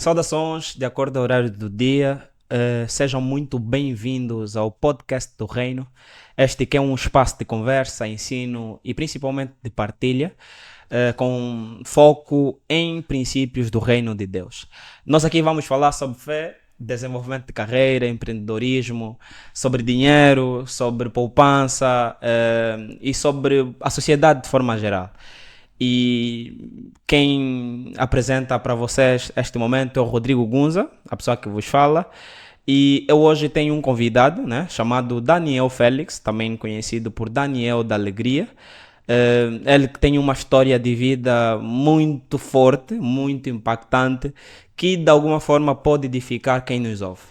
Saudações, de acordo ao horário do dia, sejam muito bem-vindos ao podcast do Reino. Este que é um espaço de conversa, ensino e principalmente de partilha, com foco em princípios do Reino de Deus. Nós aqui vamos falar sobre fé, desenvolvimento de carreira, empreendedorismo, sobre dinheiro, sobre poupança e sobre a sociedade de forma geral. E quem apresenta para vocês este momento é o Rodrigo Gunza, a pessoa que vos fala. E eu hoje tenho um convidado, né, chamado Daniel Félix, também conhecido por Daniel da Alegria. Ele tem uma história de vida muito forte, muito impactante, que de alguma forma pode edificar quem nos ouve.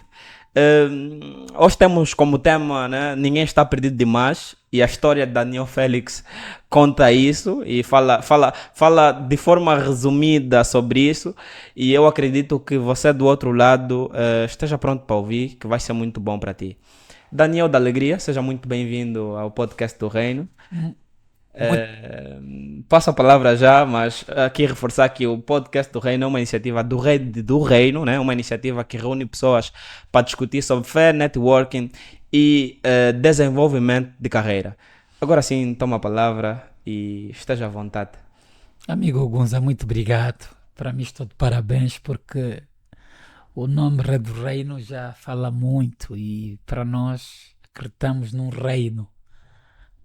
Hoje temos como tema, né, Ninguém está perdido demais, e a história de Daniel Félix conta isso e fala de forma resumida sobre isso, e eu acredito que você do outro lado esteja pronto para ouvir, que vai ser muito bom para ti. Daniel da Alegria, seja muito bem-vindo ao podcast do Reino. Muito, Passo a palavra já, mas aqui reforçar que o podcast do Reino é uma iniciativa do Reino, né? Uma iniciativa que reúne pessoas para discutir sobre fé, networking e desenvolvimento de carreira. Agora sim, toma a palavra e esteja à vontade. amigo Gonza, muito obrigado. Para mim estou de parabéns porque o nome Rei do Reino já fala muito e para nós acreditamos num reino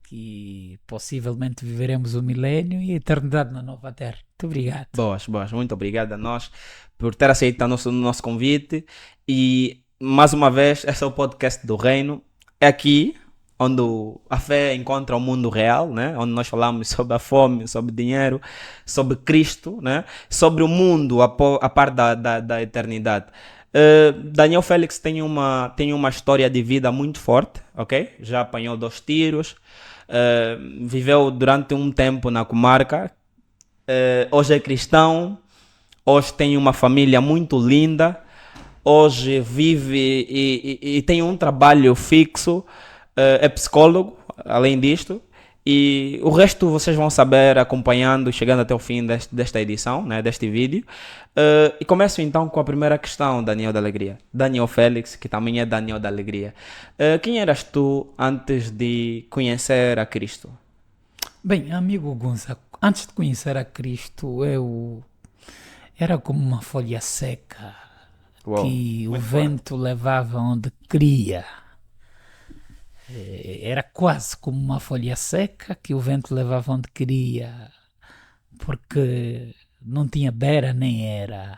que possivelmente viveremos o milénio e a eternidade na nova terra. Muito obrigado. Boas, muito obrigado a nós por ter aceitado o nosso convite. E mais uma vez, esse é o podcast do Reino. É aqui onde a fé encontra o mundo real, né? Onde nós falamos sobre a fome, sobre dinheiro, sobre Cristo, né? Sobre o mundo a par da eternidade. Daniel Félix tem uma história de vida muito forte, ok? Já apanhou 2 tiros, viveu durante um tempo na comarca. Hoje é cristão, hoje tem uma família muito linda, hoje vive e tem um trabalho fixo, é psicólogo, além disto, e o resto vocês vão saber acompanhando, chegando até o fim desta edição, né, deste vídeo. E começo então com a primeira questão, Daniel da Alegria. Daniel Félix, que também é Daniel da Alegria. Quem eras tu antes de conhecer a Cristo? Bem, amigo Gonza, antes de conhecer a Cristo, eu era como uma folha seca Uau, que o muito forte. vento levava onde queria. Era quase como uma folha seca que o vento levava onde queria, porque não tinha beira nem era.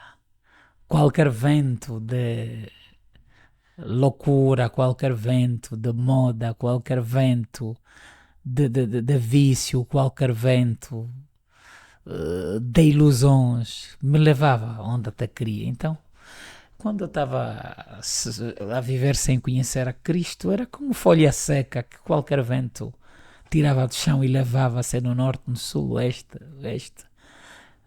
Qualquer vento de loucura, qualquer vento de moda, qualquer vento de vício, qualquer vento de ilusões me levava onde até queria. Então, quando eu estava a viver sem conhecer a Cristo, era como folha seca que qualquer vento tirava do chão e levava-se no norte, no sul, oeste, oeste.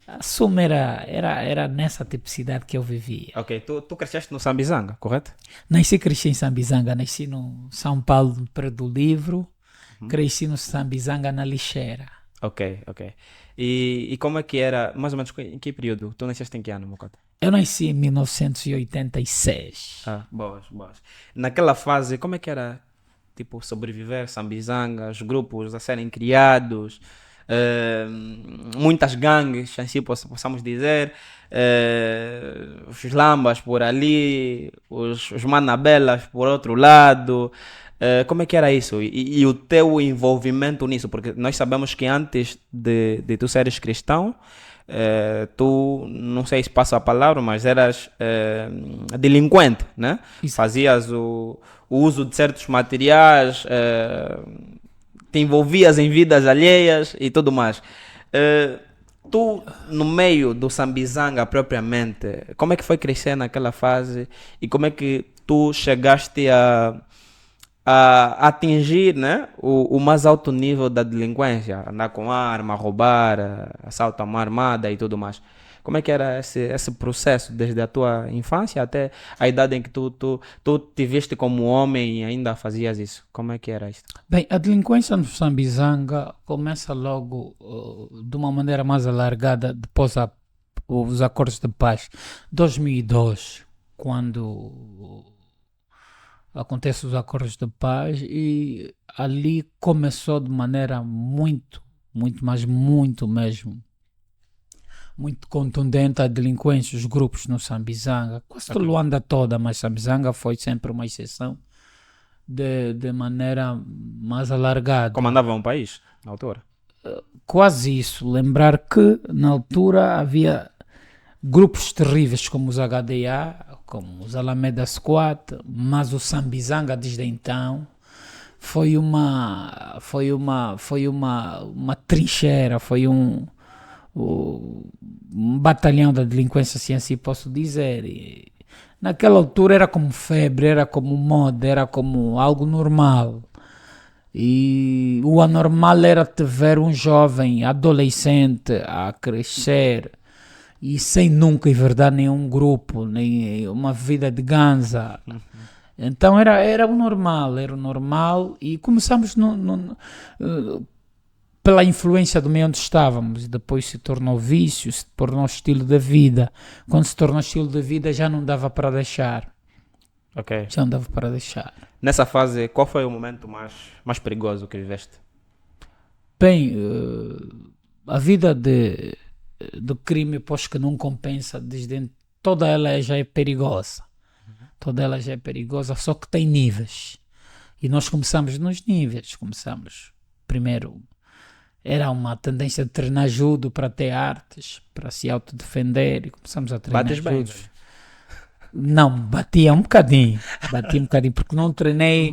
A suma era nessa tipicidade que eu vivia. Ok, tu cresceste no Sambizanga, correto? Nasci e cresci em Sambizanga, nasci no São Paulo, no Prédio do Livro, Uhum. cresci no Sambizanga, na Lixeira. Ok. E como é que era, mais ou menos, em que período? Tu nasceste em que ano, Mocota? Eu nasci em 1986. Boas. Naquela fase, como é que era, tipo, sobreviver, Sambizanga, os grupos a serem criados, eh, muitas gangues, assim possamos dizer, os lambas por ali, os manabelas por outro lado. Como é que era isso? E o teu envolvimento nisso? Porque nós sabemos que antes de tu seres cristão, tu, não sei se passa a palavra, mas eras delinquente, né? Isso. Fazias o uso de certos materiais, te envolvias em vidas alheias e tudo mais. Eh, Tu, no meio do Sambizanga propriamente, como é que foi crescer naquela fase e como é que tu chegaste a atingir, né, o mais alto nível da delinquência, andar com arma, roubar, assalto a mão armada e tudo mais? Como é que era esse processo desde a tua infância até a idade em que tu te viste como homem e ainda fazias isso? Como é que era isto? Bem, a delinquência no Sambizanga começa logo de uma maneira mais alargada depois os acordos de paz. 2002, quando acontecem os acordos de paz, e ali começou de maneira mas muito mesmo, muito contundente a delinquência, os grupos no Sambizanga, quase Ok. Luanda toda, mas Sambizanga foi sempre uma exceção de maneira mais alargada. Comandavam o país na altura. Quase isso. Lembrar que na altura havia grupos terríveis como os HDA, como os Alameda Squad, mas o Sambizanga desde então foi uma trincheira, foi um batalhão da delinquência, se assim posso dizer. E naquela altura era como febre, era como moda, era como algo normal. E o anormal era te ver um jovem adolescente a crescer e sem nunca enverdar nenhum grupo, nem uma vida de ganza. Então era o normal, e começamos pela influência do meio onde estávamos, e depois se tornou vício, se tornou estilo de vida. Quando se tornou estilo de vida já não dava para deixar. Ok. Já não dava para deixar. Nessa fase, qual foi o momento mais perigoso que viveste? Bem, a vida do crime, pois que não compensa, toda ela já é perigosa. Toda ela já é perigosa, só que tem níveis. E nós começamos nos níveis. Começamos, primeiro, era uma tendência de treinar judo para ter artes, para se autodefender, e começamos a treinar Bates bem, judo. Não, batia um bocadinho, porque não treinei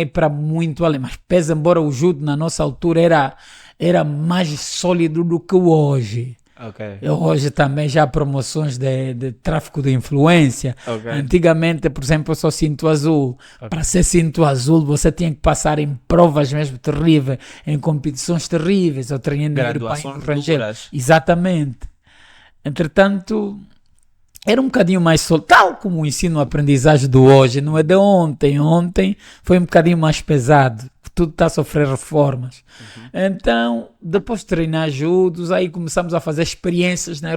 para muito além, mas pesa, embora o judo na nossa altura era mais sólido do que o hoje. Ok. Hoje também já há promoções de tráfico de influência. Ok. Antigamente, por exemplo, eu sou cinto azul. Ok. Para ser cinto azul, você tinha que passar em provas mesmo terríveis, em competições terríveis. Eu treinei no Graduações estrangeiro. duras. Exatamente. Entretanto, era um bocadinho mais sólido, tal como o ensino-aprendizagem do hoje, não é de ontem. Ontem foi um bocadinho mais pesado. Tudo está a sofrer reformas. Então, depois de treinar judos, aí começamos a fazer experiências na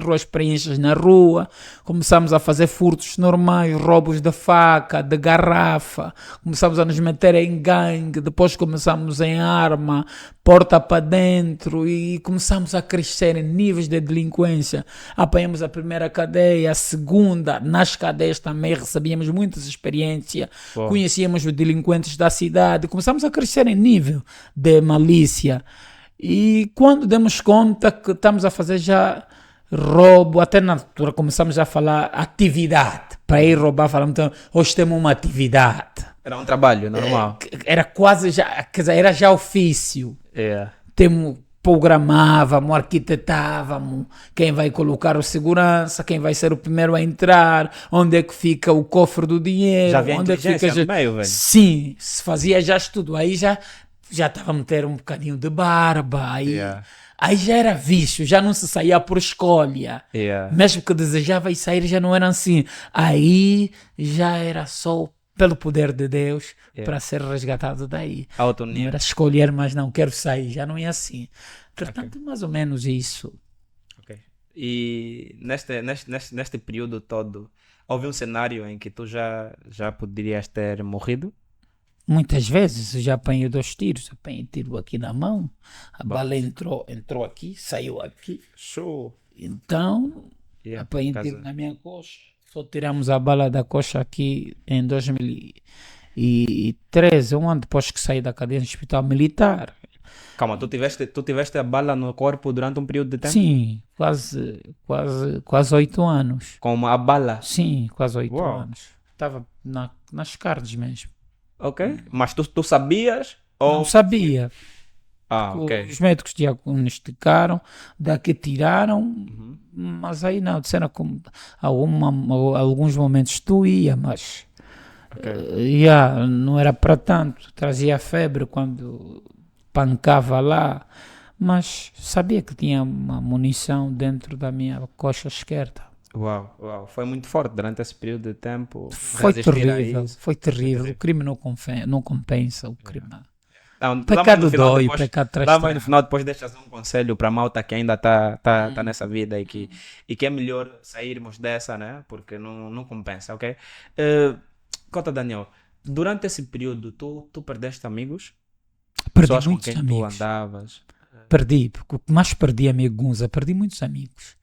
rua, começamos a fazer furtos normais, roubos de faca, de garrafa, começamos a nos meter em gangue, depois começamos em arma, porta para dentro, e começamos a crescer em níveis de delinquência. Apanhamos a primeira cadeia, a segunda, nas cadeias também recebíamos muitas experiências, Uau. conhecíamos os delinquentes da cidade, começamos a crescer em nível de malícia. E quando demos conta que estamos a fazer já roubo, até na altura começamos a falar atividade, para ir roubar, falamos, então, hoje temos uma atividade. Era um trabalho normal. Era quase já, quer dizer, era já ofício. Programávamos, arquitetávamos quem vai colocar o segurança, quem vai ser o primeiro a entrar, onde é que fica o cofre do dinheiro, Já havia onde é que inteligência fica... no meio, velho. Sim, se fazia já estudo, aí já estava a meter um bocadinho de barba, aí já era vício, já não se saía por escolha. Mesmo que desejava ir sair, já não era assim. Aí já era só pelo poder de Deus para ser resgatado daí. Alto Não nível. era escolher, mas não quero sair, já não é assim. Portanto, mais ou menos isso. Ok. E neste período todo, houve um cenário em que tu já poderias ter morrido? Muitas vezes eu já apanhei 2 tiros, apanhei tiro aqui na mão, a bala entrou aqui, saiu aqui. Show. Então, apanhei tiro na minha coxa. Só tiramos a bala da coxa aqui em 2013, um ano depois que saí da cadeia do hospital militar. Calma, tu tiveste a bala no corpo durante um período de tempo? Sim, quase 8 anos. Com a bala? Sim, quase 8 Uau. anos. Estava nas carnes mesmo. Ok. Mas tu sabias? Ou... Não sabia. Ok. Os médicos diagnosticaram, daqui tiraram, mas aí não, disseram como alguns momentos doía, mas não era para tanto. Trazia febre quando pancava lá, mas sabia que tinha uma munição dentro da minha coxa esquerda. Uau. Foi muito forte durante esse período de tempo. Foi resistir a terrível, isso. foi terrível. O crime não compensa o crime. Pecado dói, pecado traz Lá mais no trauma. final depois deixas um conselho para a malta que ainda tá nessa vida e que é melhor sairmos dessa, né? Porque não compensa, ok? Conta, Daniel, durante esse período tu perdeste amigos? Perdi Pessoas com muitos quem tu amigos. andavas? Perdi, porque o que mais perdi, amigo Gunza, perdi muitos amigos.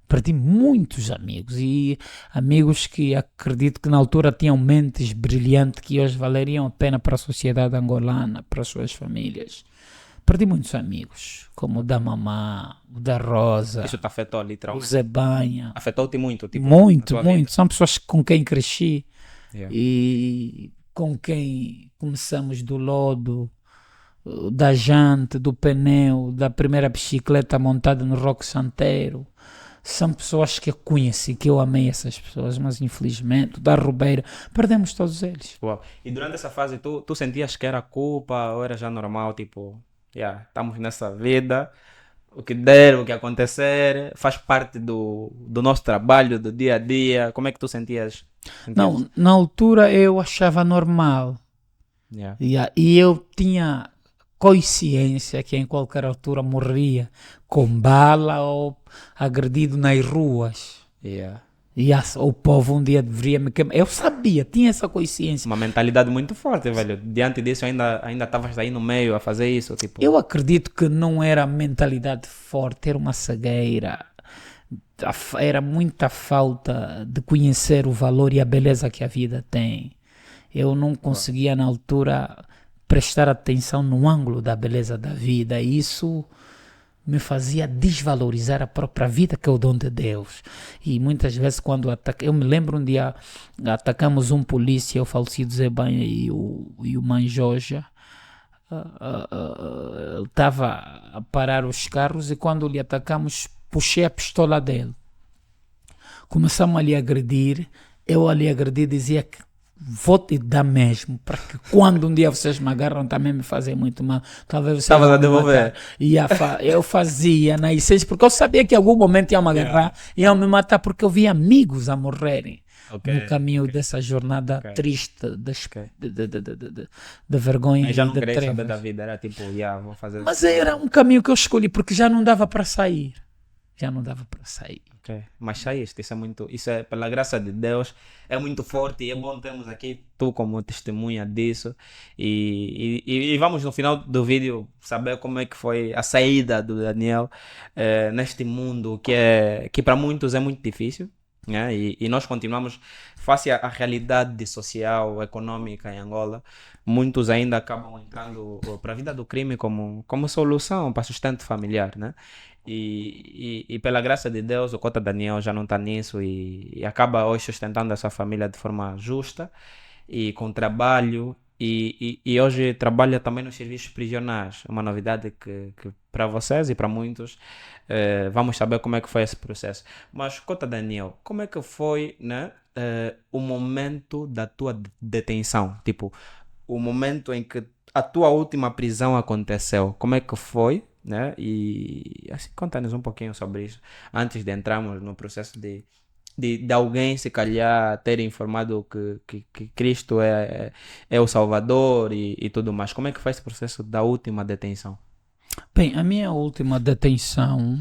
Perdi muitos amigos e amigos que acredito que na altura tinham mentes brilhantes que hoje valeriam a pena para a sociedade angolana, para as suas famílias. Perdi muitos amigos, como o da Mamá, o da Rosa, Isso te afetou o literalmente? Zé Banha. Afetou-te muito, tipo, na Muito, tua muito. vida? São pessoas com quem cresci Yeah. e com quem começamos do lodo, da jante, do pneu, da primeira bicicleta montada no Roque Santeiro. São pessoas que eu conheci, que eu amei essas pessoas, mas infelizmente, da Rubeira, perdemos todos eles. Uau. E durante essa fase tu sentias que era culpa ou era já normal, tipo, yeah, estamos nessa vida, o que der, o que acontecer, faz parte do nosso trabalho, do dia a dia. Como é que tu sentias? Não, na altura eu achava normal. Yeah. E eu tinha consciência que em qualquer altura morria com bala ou agredido nas ruas. Yeah. O povo um dia deveria me queimar. Eu sabia, tinha essa consciência. Uma mentalidade muito forte, velho. Diante disso ainda estavas aí no meio a fazer isso, tipo. Eu acredito que não era mentalidade forte, era uma cegueira. Era muita falta de conhecer o valor e a beleza que a vida tem. Eu não conseguia na altura prestar atenção no ângulo da beleza da vida. E isso me fazia desvalorizar a própria vida, que é o dom de Deus. E muitas vezes quando eu me lembro um dia atacamos um polícia, o falecido Zé Banha e o Manjoja. Ele estava a parar os carros e quando lhe atacamos puxei a pistola dele. Começamos a lhe agredir. Eu a lhe agredi dizia que vou te dar mesmo, para que quando um dia vocês me agarram também me fazem muito mal. Talvez vocês Estavas vão a me devolver. matar. E eu fazia na essência, porque eu sabia que em algum momento iam me agarrar, iam me matar, porque eu vi amigos a morrerem no caminho dessa jornada triste Ok. de vergonha Aí já e não de queria saber da trevas. vida, era tipo, yeah, vou fazer Mas isso. era um caminho que eu escolhi, porque já não dava para sair. Já não dava para sair. Ok. Mas saíste, isso é pela graça de Deus, é muito forte e é bom termos aqui tu como testemunha disso e vamos no final do vídeo saber como é que foi a saída do Daniel neste mundo que para muitos é muito difícil, né? E nós continuamos face à realidade social, econômica em Angola, muitos ainda acabam entrando para a vida do crime como solução para sustento familiar, né? E pela graça de Deus, o Cota Daniel já não está nisso e acaba hoje sustentando a sua família de forma justa e com trabalho. E hoje trabalha também nos serviços prisionais. É uma novidade que para vocês e para muitos vamos saber como é que foi esse processo. Mas, Cota Daniel, como é que foi, né, o momento da tua detenção? Tipo, o momento em que a tua última prisão aconteceu. Como é que foi? Né? E assim, conta-nos um pouquinho sobre isso antes de entrarmos no processo de alguém se calhar ter informado que Cristo é o Salvador e tudo mais. Como é que foi esse processo da última detenção? Bem, a minha última detenção,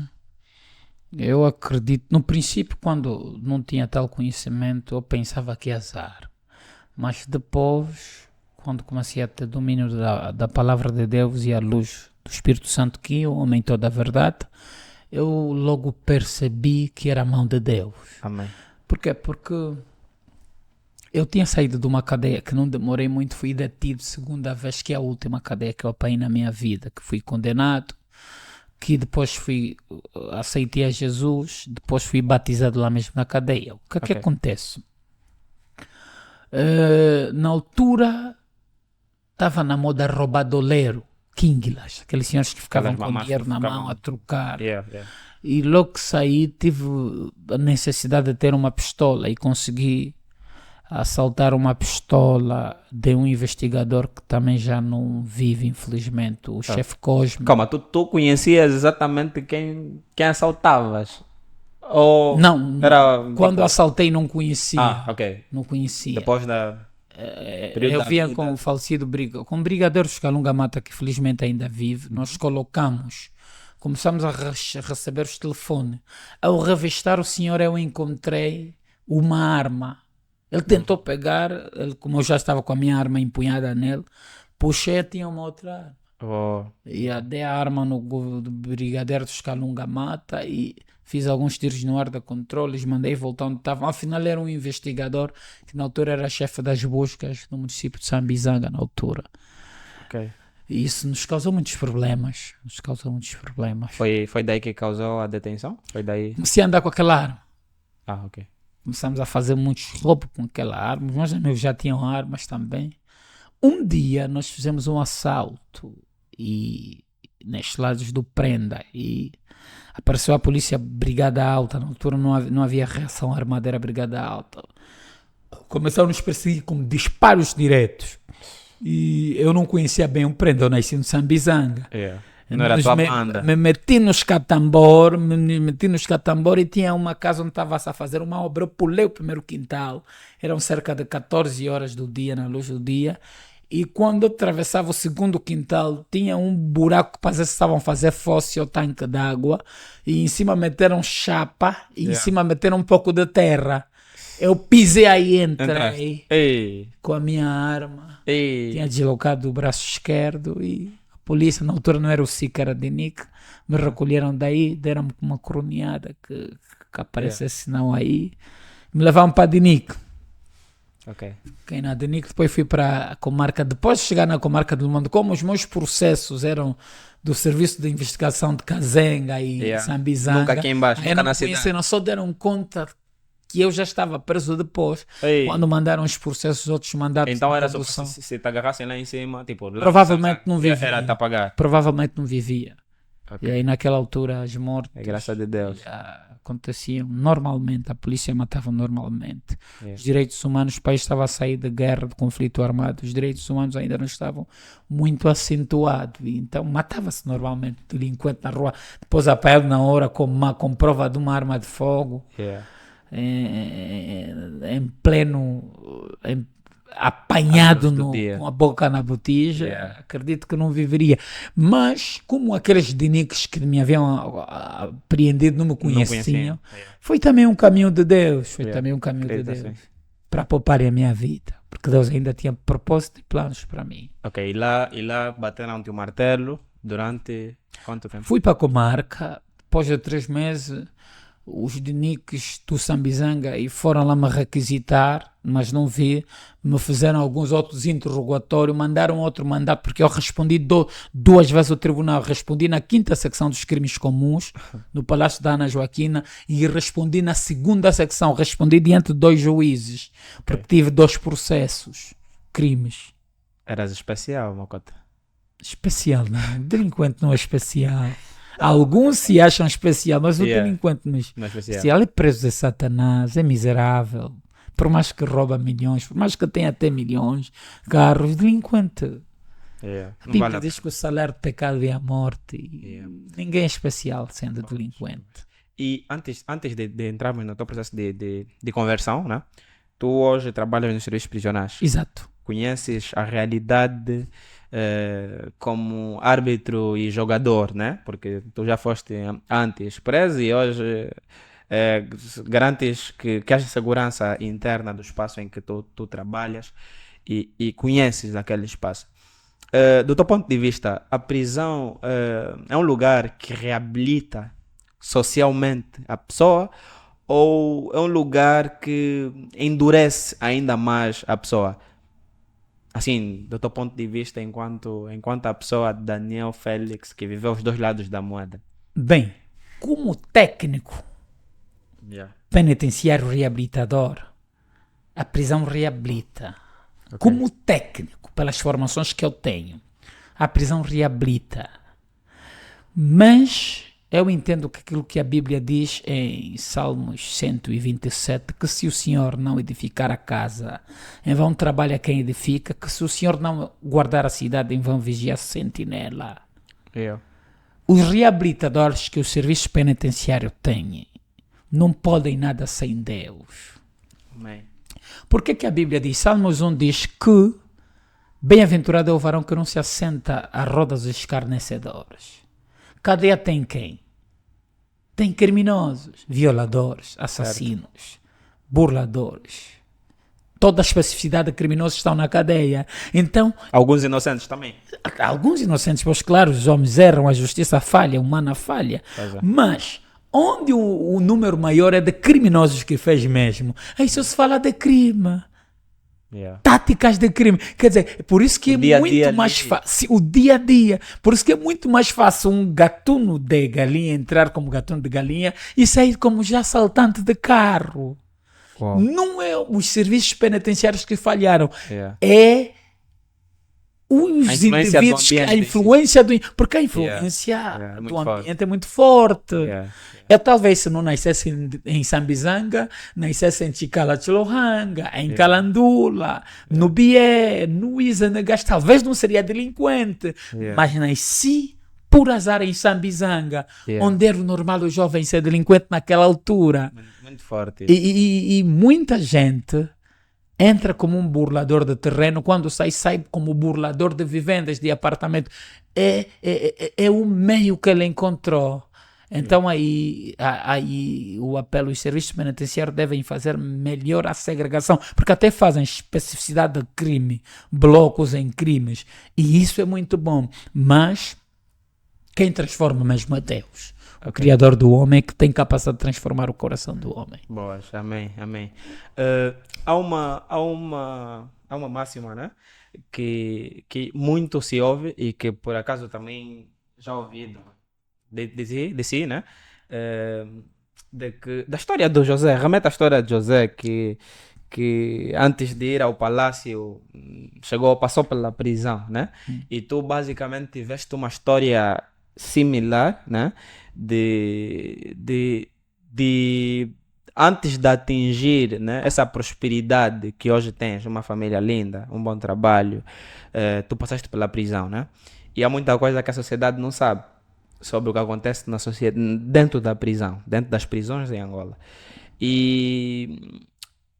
eu acredito, no princípio, quando não tinha tal conhecimento, eu pensava que ia azar. Mas depois, quando comecei a ter domínio da palavra de Deus e a luz do Espírito Santo, que é o homem toda a verdade, eu logo percebi que era a mão de Deus. Amém. Por quê? Porque eu tinha saído de uma cadeia que não demorei muito, fui detido segunda vez, que é a última cadeia que eu apanhei na minha vida, que fui condenado, que depois aceitei a Jesus, depois fui batizado lá mesmo na cadeia. O que é que Ok. acontece? Na altura estava na moda roubadoleiro, Kinglas, aqueles senhores que ficavam Aquelas com mamás dinheiro que na ficavam- mão a trocar. Yeah. E logo que saí tive a necessidade de ter uma pistola e consegui assaltar uma pistola de um investigador que também já não vive, infelizmente, o chefe Cosme. Calma, tu conhecias exatamente quem assaltavas? Ou Não, era quando tipo- assaltei não conhecia. ok. Não conhecia. Depois da. Período Eu da via vida. com o falecido com o brigadeiro Calunga Mata, que felizmente ainda vive, nós começamos a receber os telefones. Ao revistar o senhor, eu encontrei uma arma. Ele tentou pegar, como eu já estava com a minha arma empunhada nele, puxei e tinha uma outra arma. Oh, E dei a arma no do brigadeiro dos Calunga Mata e fiz alguns tiros no ar da controles, mandei voltar onde estavam. Afinal era um investigador que na altura era chefe das buscas no município de Sambizanga, na altura. ok. E isso nos causou muitos problemas. Foi daí que causou a detenção? Foi daí? Comecei a andar com aquela arma. Ah, ok. Começamos a fazer muitos roubos com aquela arma. Os meus amigos já tinham armas também. Um dia nós fizemos um assalto e nestes lados do Prenda e apareceu a polícia Brigada Alta. Na altura não havia reação armada, era Brigada Alta. Começaram a nos perseguir com disparos diretos. E eu não conhecia bem o Prenda, eu nasci no Sambizanga. Yeah. Não era a tua banda. Me meti nos catambor e tinha uma casa onde estava-se a fazer uma obra. Eu pulei o primeiro quintal, eram cerca de 14 horas do dia, na luz do dia. E quando eu atravessava o segundo quintal, tinha um buraco que parece que estavam a fazer fosse ou tanque d'água. E em cima meteram chapa e em cima meteram um pouco de terra. Eu pisei aí, entrei Ei, com a minha arma. ei. Tinha deslocado o braço esquerdo e a polícia, na altura não era o SIC, era de NIC, me recolheram daí, deram-me uma coroneada que aparecesse não aí. Me levaram para a DINIC. Ok. Fiquei na DINIC, depois fui para a comarca. Depois de chegar na comarca do Limão, como os meus processos eram do Serviço de Investigação de Cazenga e Sambizanga, Nunca aqui embaixo, aí nunca não na me cidade. conheceram, só deram conta que eu já estava preso depois, Ei. quando mandaram os processos, outros mandados Então de era só condução. se te agarrassem lá em cima, tipo... lá- Provavelmente não vivia. Era te apagar. Provavelmente não vivia. Ok. E aí naquela altura as mortes É graças a Deus. aconteciam normalmente, a polícia matava normalmente. Yeah. Os direitos humanos, o país estava a sair de guerra, de conflito armado, os direitos humanos ainda não estavam muito acentuados, e então matava-se normalmente delinquente na rua, depois apanhado na hora com prova de uma arma de fogo, Yeah. em pleno... apanhado À luz do dia. com a boca na botija, Yeah. acredito que não viveria. Mas, como aqueles diniques que me haviam apreendido não me conheciam, foi também um caminho de Deus, Acredito assim. para poupar a minha vida, porque Deus ainda tinha propósito e planos para mim. Ok, e lá bateram-te o martelo durante quanto tempo? Fui para a comarca, depois de 3 meses, os diniques do Sambizanga e foram lá me requisitar, mas não vi, me fizeram alguns outros interrogatórios, mandaram outro mandato, porque eu respondi 2 vezes ao tribunal, respondi na 5ª secção dos crimes comuns, no Palácio da Ana Joaquina, e respondi na 2ª secção, respondi diante de 2 juízes, porque tive 2 processos, crimes. Eras especial, Mocota. Especial, não, delinquente não é especial. Alguns se acham especial, mas o delinquente não é Não é especial. especial. É preso de Satanás, é miserável. Por mais que rouba milhões, por mais que tenha até milhões, carros, delinquente. Yeah. A Não Bíblia vale a diz que o salário do pecado é a morte. E ninguém é especial sendo delinquente. E antes de entrarmos no teu processo de conversão, né? Tu hoje trabalhas nos serviços prisionais. Exato. Conheces a realidade como árbitro e jogador, né? Porque tu já foste antes preso e hoje garantes que haja segurança interna do espaço em que tu trabalhas e conheces aquele espaço. Do teu ponto de vista, a prisão é um lugar que reabilita socialmente a pessoa ou é um lugar que endurece ainda mais a pessoa? Assim, do teu ponto de vista, enquanto a pessoa Daniel Félix, que viveu os 2 lados da moeda. Bem, como técnico penitenciário reabilitador, a prisão reabilita. Ok. Como técnico, pelas formações que eu tenho, a prisão reabilita. Mas eu entendo que aquilo que a Bíblia diz em Salmos 127, que se o Senhor não edificar a casa, em vão trabalha quem edifica, que se o Senhor não guardar a cidade, em vão vigia a sentinela. Os reabilitadores que o serviço penitenciário tem não podem nada sem Deus. Amém. por que a Bíblia diz? Salmos 1 diz que bem-aventurado é o varão que não se assenta à roda dos escarnecedores. Cadeia tem quem? Tem criminosos, violadores, assassinos, burladores. Toda a especificidade de criminosos estão na cadeia. Então, Alguns inocentes também. alguns inocentes, pois claro, os homens erram, a justiça falha, a humana falha. Pois é. Mas, onde o número maior é de criminosos que fez mesmo, aí só se fala de crime. Yeah. Táticas de crime. Quer dizer, por isso que O é dia a muito dia mais ali. fácil. O dia a dia. Por isso que é muito mais fácil um gatuno de galinha entrar como gatuno de galinha e sair como já assaltante de carro. Uau. Não é os serviços penitenciários que falharam. Yeah. É A os influência do indivíduos, ambiente a em si. influência do... Porque a influência Yeah, é muito do forte. ambiente é muito forte. Yeah. Eu talvez se não nascesse em Sambizanga, nascesse em Chicalachilohanga, em Calandula, no Bié, no Izanagas, talvez não seria delinquente, Yeah. mas nasci por azar em Sambizanga, Yeah. onde era o normal o jovem ser delinquente naquela altura. Muito forte. E muita gente entra como um burlador de terreno, quando sai como burlador de vivendas, de apartamento. É o meio que ele encontrou. Então aí o apelo, os serviços penitenciários devem fazer melhor a segregação, porque até fazem especificidade de crime, blocos em crimes, e isso é muito bom, mas quem transforma mesmo é Deus. O Criador do homem é que tem capacidade de transformar o coração do homem. Boas, amém, amém. Há uma máxima, né? Que muito se ouve e que por acaso também já ouvi de si, né? Da história do José, remete à história de José que antes de ir ao palácio passou pela prisão, né? E tu basicamente tiveste uma história similar, né? De antes de atingir, né, essa prosperidade que hoje tens, uma família linda, um bom trabalho, tu passaste pela prisão, né? E há muita coisa que a sociedade não sabe sobre o que acontece na sociedade, dentro da prisão, dentro das prisões em Angola. E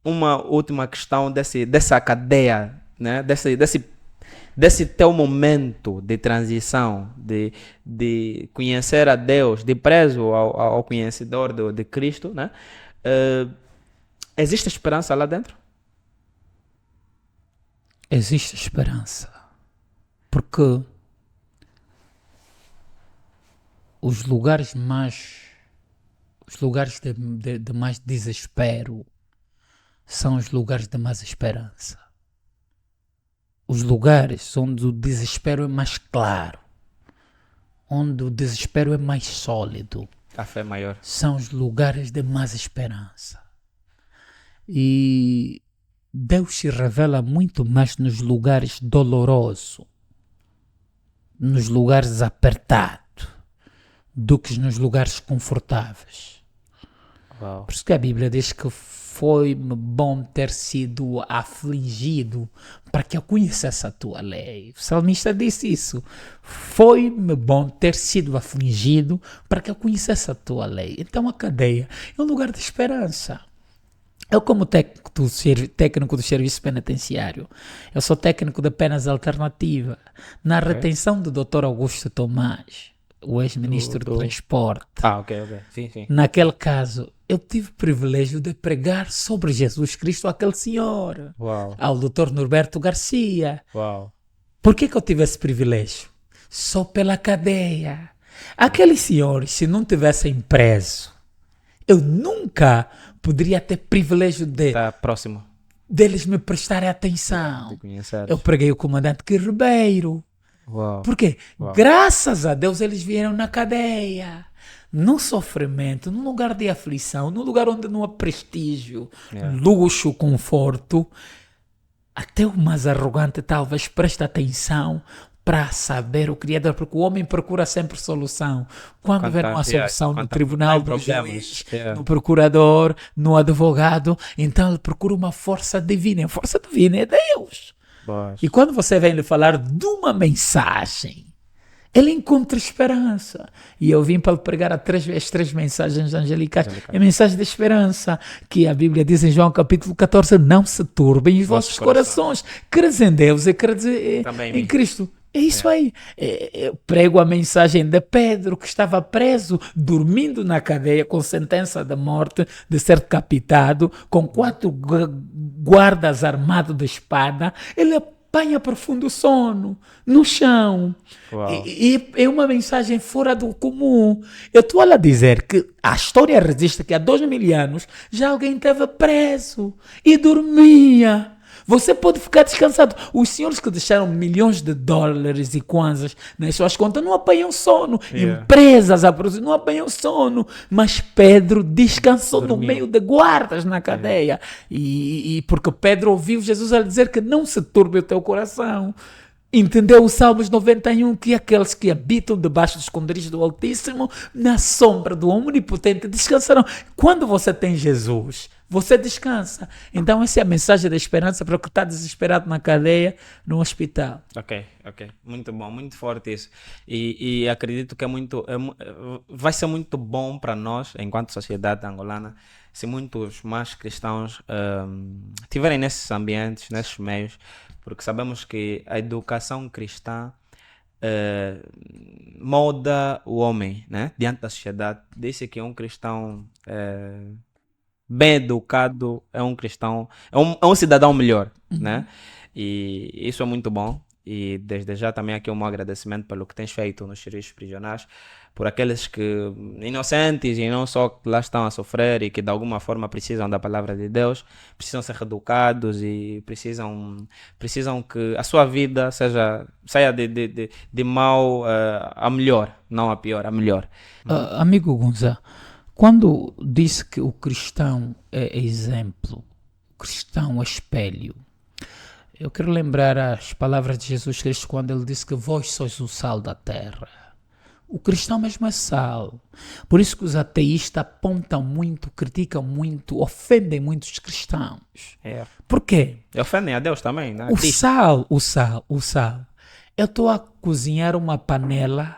uma última questão dessa cadeia, né? Desse teu momento de transição, de conhecer a Deus, de preso ao conhecedor de Cristo, né? Existe esperança lá dentro? Existe esperança, porque os lugares de mais desespero são os lugares de mais esperança. Os lugares onde o desespero é mais claro, onde o desespero é mais sólido, A fé é maior. são os lugares de mais esperança. E Deus se revela muito mais nos lugares dolorosos, nos lugares apertados, do que nos lugares confortáveis. Uau. Por isso que a Bíblia diz que foi-me bom ter sido afligido para que eu conhecesse a tua lei. O salmista disse isso. Foi-me bom ter sido afligido para que eu conhecesse a tua lei. Então a cadeia é um lugar de esperança. Eu, como técnico do serviço penitenciário, eu sou técnico de penas alternativa. Na retenção do Dr. Augusto Tomás, o ex-ministro do Transporte. Ok. Sim. Naquele caso, eu tive o privilégio de pregar sobre Jesus Cristo àquele senhor, Uau. ao Dr. Norberto Garcia. Uau. Por que eu tive esse privilégio? Só pela cadeia. Aqueles senhores, se não tivessem preso, eu nunca poderia ter privilégio Está próximo deles me prestarem atenção. de conhecer. Eu preguei o comandante Que Ribeiro. Uau. Porque, Uau. graças a Deus, eles vieram na cadeia, no sofrimento, num lugar de aflição, num lugar onde não há prestígio, Yeah. luxo, conforto. Até o mais arrogante talvez preste atenção para saber o Criador, porque o homem procura sempre solução. Quando vê uma solução no tribunal, no juiz, no procurador, no advogado, então ele procura uma força divina. E a força divina é Deus. Boas. E quando você vem lhe falar de uma mensagem, ele encontra esperança. E eu vim para pregar as três mensagens angelicais. É a mensagem da esperança, que a Bíblia diz em João capítulo 14, não se turbem os vossos corações. Credes em Deus e credes em Cristo. É isso aí. Eu prego a mensagem de Pedro, que estava preso, dormindo na cadeia, com sentença de morte, de ser decapitado, com 4 guardas armados de espada. Ele apanha profundo sono, no chão. E é uma mensagem fora do comum. Eu estou a dizer que a história registra que há 2000 anos já alguém estava preso e dormia. Você pode ficar descansado. Os senhores que deixaram milhões de dólares e kwanzas nas suas contas não apanham sono. Empresas a produzir não apanham sono. Mas Pedro descansou no meio de guardas na cadeia. E porque Pedro ouviu Jesus a dizer que não se turbe o teu coração. Entendeu o Salmos 91, que aqueles que habitam debaixo dos esconderijos do Altíssimo, na sombra do Onipotente, descansarão. Quando você tem Jesus, você descansa. Então essa é a mensagem da esperança para o que está desesperado na cadeia, no hospital. Ok. Muito bom, muito forte isso. E acredito que vai ser muito bom para nós, enquanto sociedade angolana, se muitos mais cristãos estiverem nesses ambientes, nesses meios, porque sabemos que a educação cristã molda o homem, né? Diante da sociedade. Disse que um cristão bem educado é um cristão, é um cidadão melhor, né? E isso é muito bom. E desde já também aqui um agradecimento pelo que tens feito nos serviços prisionais, por aqueles que inocentes e não só que lá estão a sofrer e que de alguma forma precisam da palavra de Deus, precisam ser reeducados e precisam que a sua vida saia de mal a melhor, não a pior, a melhor. Amigo Gunza, quando disse que o cristão é exemplo, o cristão é espelho, eu quero lembrar as palavras de Jesus Cristo quando ele disse que vós sois o sal da terra. O cristão mesmo é sal. Por isso que os ateístas apontam muito, criticam muito, ofendem muito os cristãos. Por quê? E ofendem a Deus também, né? O sal. Eu estou a cozinhar uma panela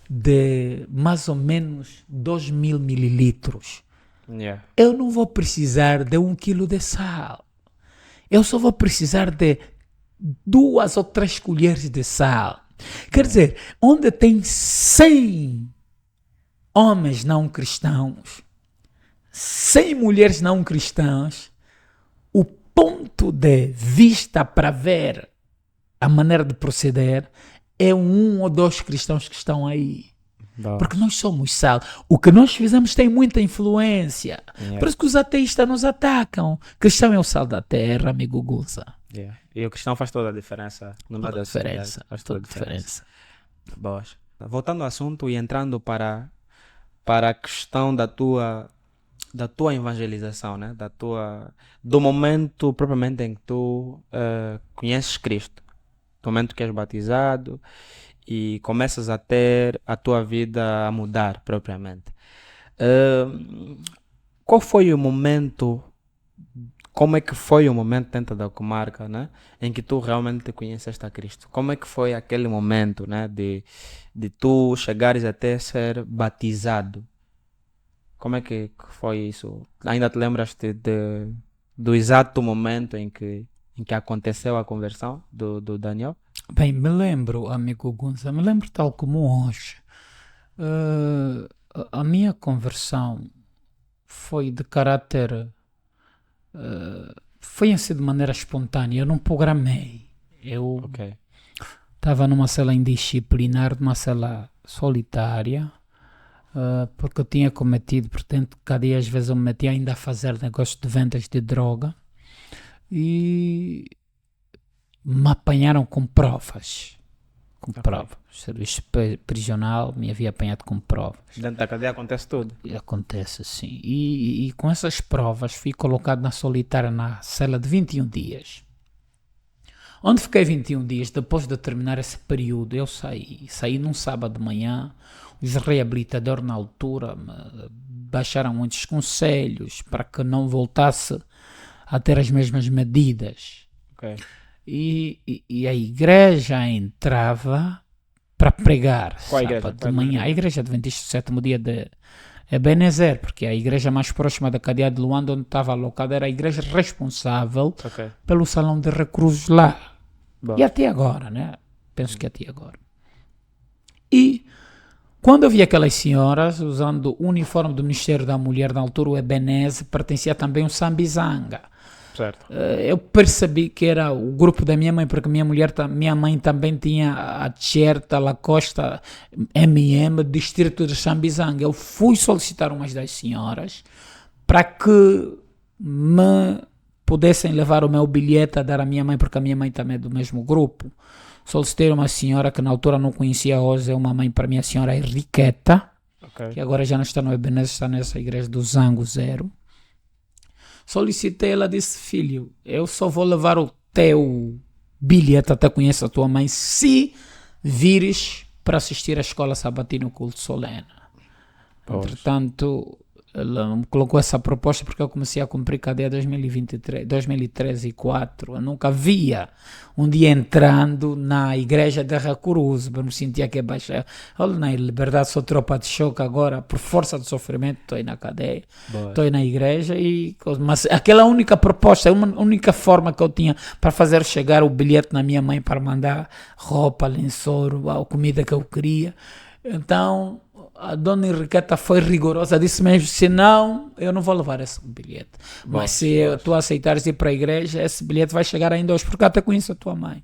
de mais ou menos 2000 mililitros. Eu não vou precisar de 1 quilo de sal. Eu só vou precisar de 2 ou 3 colheres de sal. Quer dizer, onde tem 100 homens não cristãos, 100 mulheres não cristãs, o ponto de vista para ver a maneira de proceder é 1 ou 2 cristãos que estão aí. Porque nós somos sal. O que nós fizemos tem muita influência. Por isso que os ateístas nos atacam. O cristão é o sal da terra, amigo Gunza. E o cristão faz toda a diferença. Faz toda a diferença. Boas. Voltando ao assunto e entrando para a questão da tua evangelização, né? Do momento propriamente em que tu conheces Cristo. Do momento que és batizado e começas a ter a tua vida a mudar propriamente. Qual foi o momento, como é que foi o momento dentro da comarca, né, em que tu realmente conheceste a Cristo? Como é que foi aquele momento, né, de tu chegares até ser batizado? Como é que foi isso? Ainda te lembras-te do exato momento em que aconteceu a conversão do Daniel? Bem, me lembro, amigo Gunza, me lembro tal como hoje. A minha conversão foi de caráter... foi assim de maneira espontânea, eu não programei. Eu estava numa cela indisciplinar, numa cela solitária, porque eu tinha cometido, portanto, cada dia às vezes eu me metia ainda a fazer negócio de vendas de droga e me apanharam com provas. O serviço prisional me havia apanhado com provas. Dentro da cadeia acontece tudo. Acontece, sim. E com essas provas fui colocado na solitária na cela de 21 dias. Onde fiquei 21 dias, depois de terminar esse período, eu saí num sábado de manhã. Os reabilitadores na altura me baixaram muitos conselhos para que não voltasse a ter as mesmas medidas. E a igreja entrava para pregar. Qual igreja? Sábado de manhã. A igreja Adventista do Sétimo Dia de Ebenezer, porque a igreja mais próxima da cadeia de Luanda, onde estava alocada, era a igreja responsável Ok. pelo salão de reclusos lá. Bom. E até agora, né? Penso que até agora. E quando eu vi aquelas senhoras usando o uniforme do Ministério da Mulher, na altura o Ebenezer pertencia também ao Sambizanga. Certo. Eu percebi que era o grupo da minha mãe, porque minha mãe também tinha a t-shirt Lacoste M&M, distrito de Sambizanga. Eu fui solicitar umas das senhoras para que me pudessem levar o meu bilhete a dar à minha mãe, porque a minha mãe também é do mesmo grupo. Solicitei uma senhora que na altura não conhecia, hoje é uma mãe para minha senhora Henriqueta, Ok. que agora já não está no Ebenezer, está nessa igreja do Zango Zero. Solicitei, ela disse: filho, eu só vou levar o teu bilhete até conhecer a tua mãe se vires para assistir à escola sabatina, o culto solene. Pois. Entretanto, ela me colocou essa proposta porque eu comecei a cumprir cadeia em 2023, 2013 e 2004. Eu nunca via um dia entrando na igreja de Recuruz, eu me sentia que ia baixar. Olha, na liberdade sou tropa de choque agora, por força do sofrimento, estou aí na cadeia, Boa. estou aí na igreja, mas aquela única proposta, uma única forma que eu tinha para fazer chegar o bilhete na minha mãe para mandar roupa, lençol, a comida que eu queria. Então a dona Henriqueta foi rigorosa, disse mesmo: se não, eu não vou levar esse bilhete. Mas se tu aceitares ir para a igreja, esse bilhete vai chegar ainda hoje, porque eu até conheço a tua mãe.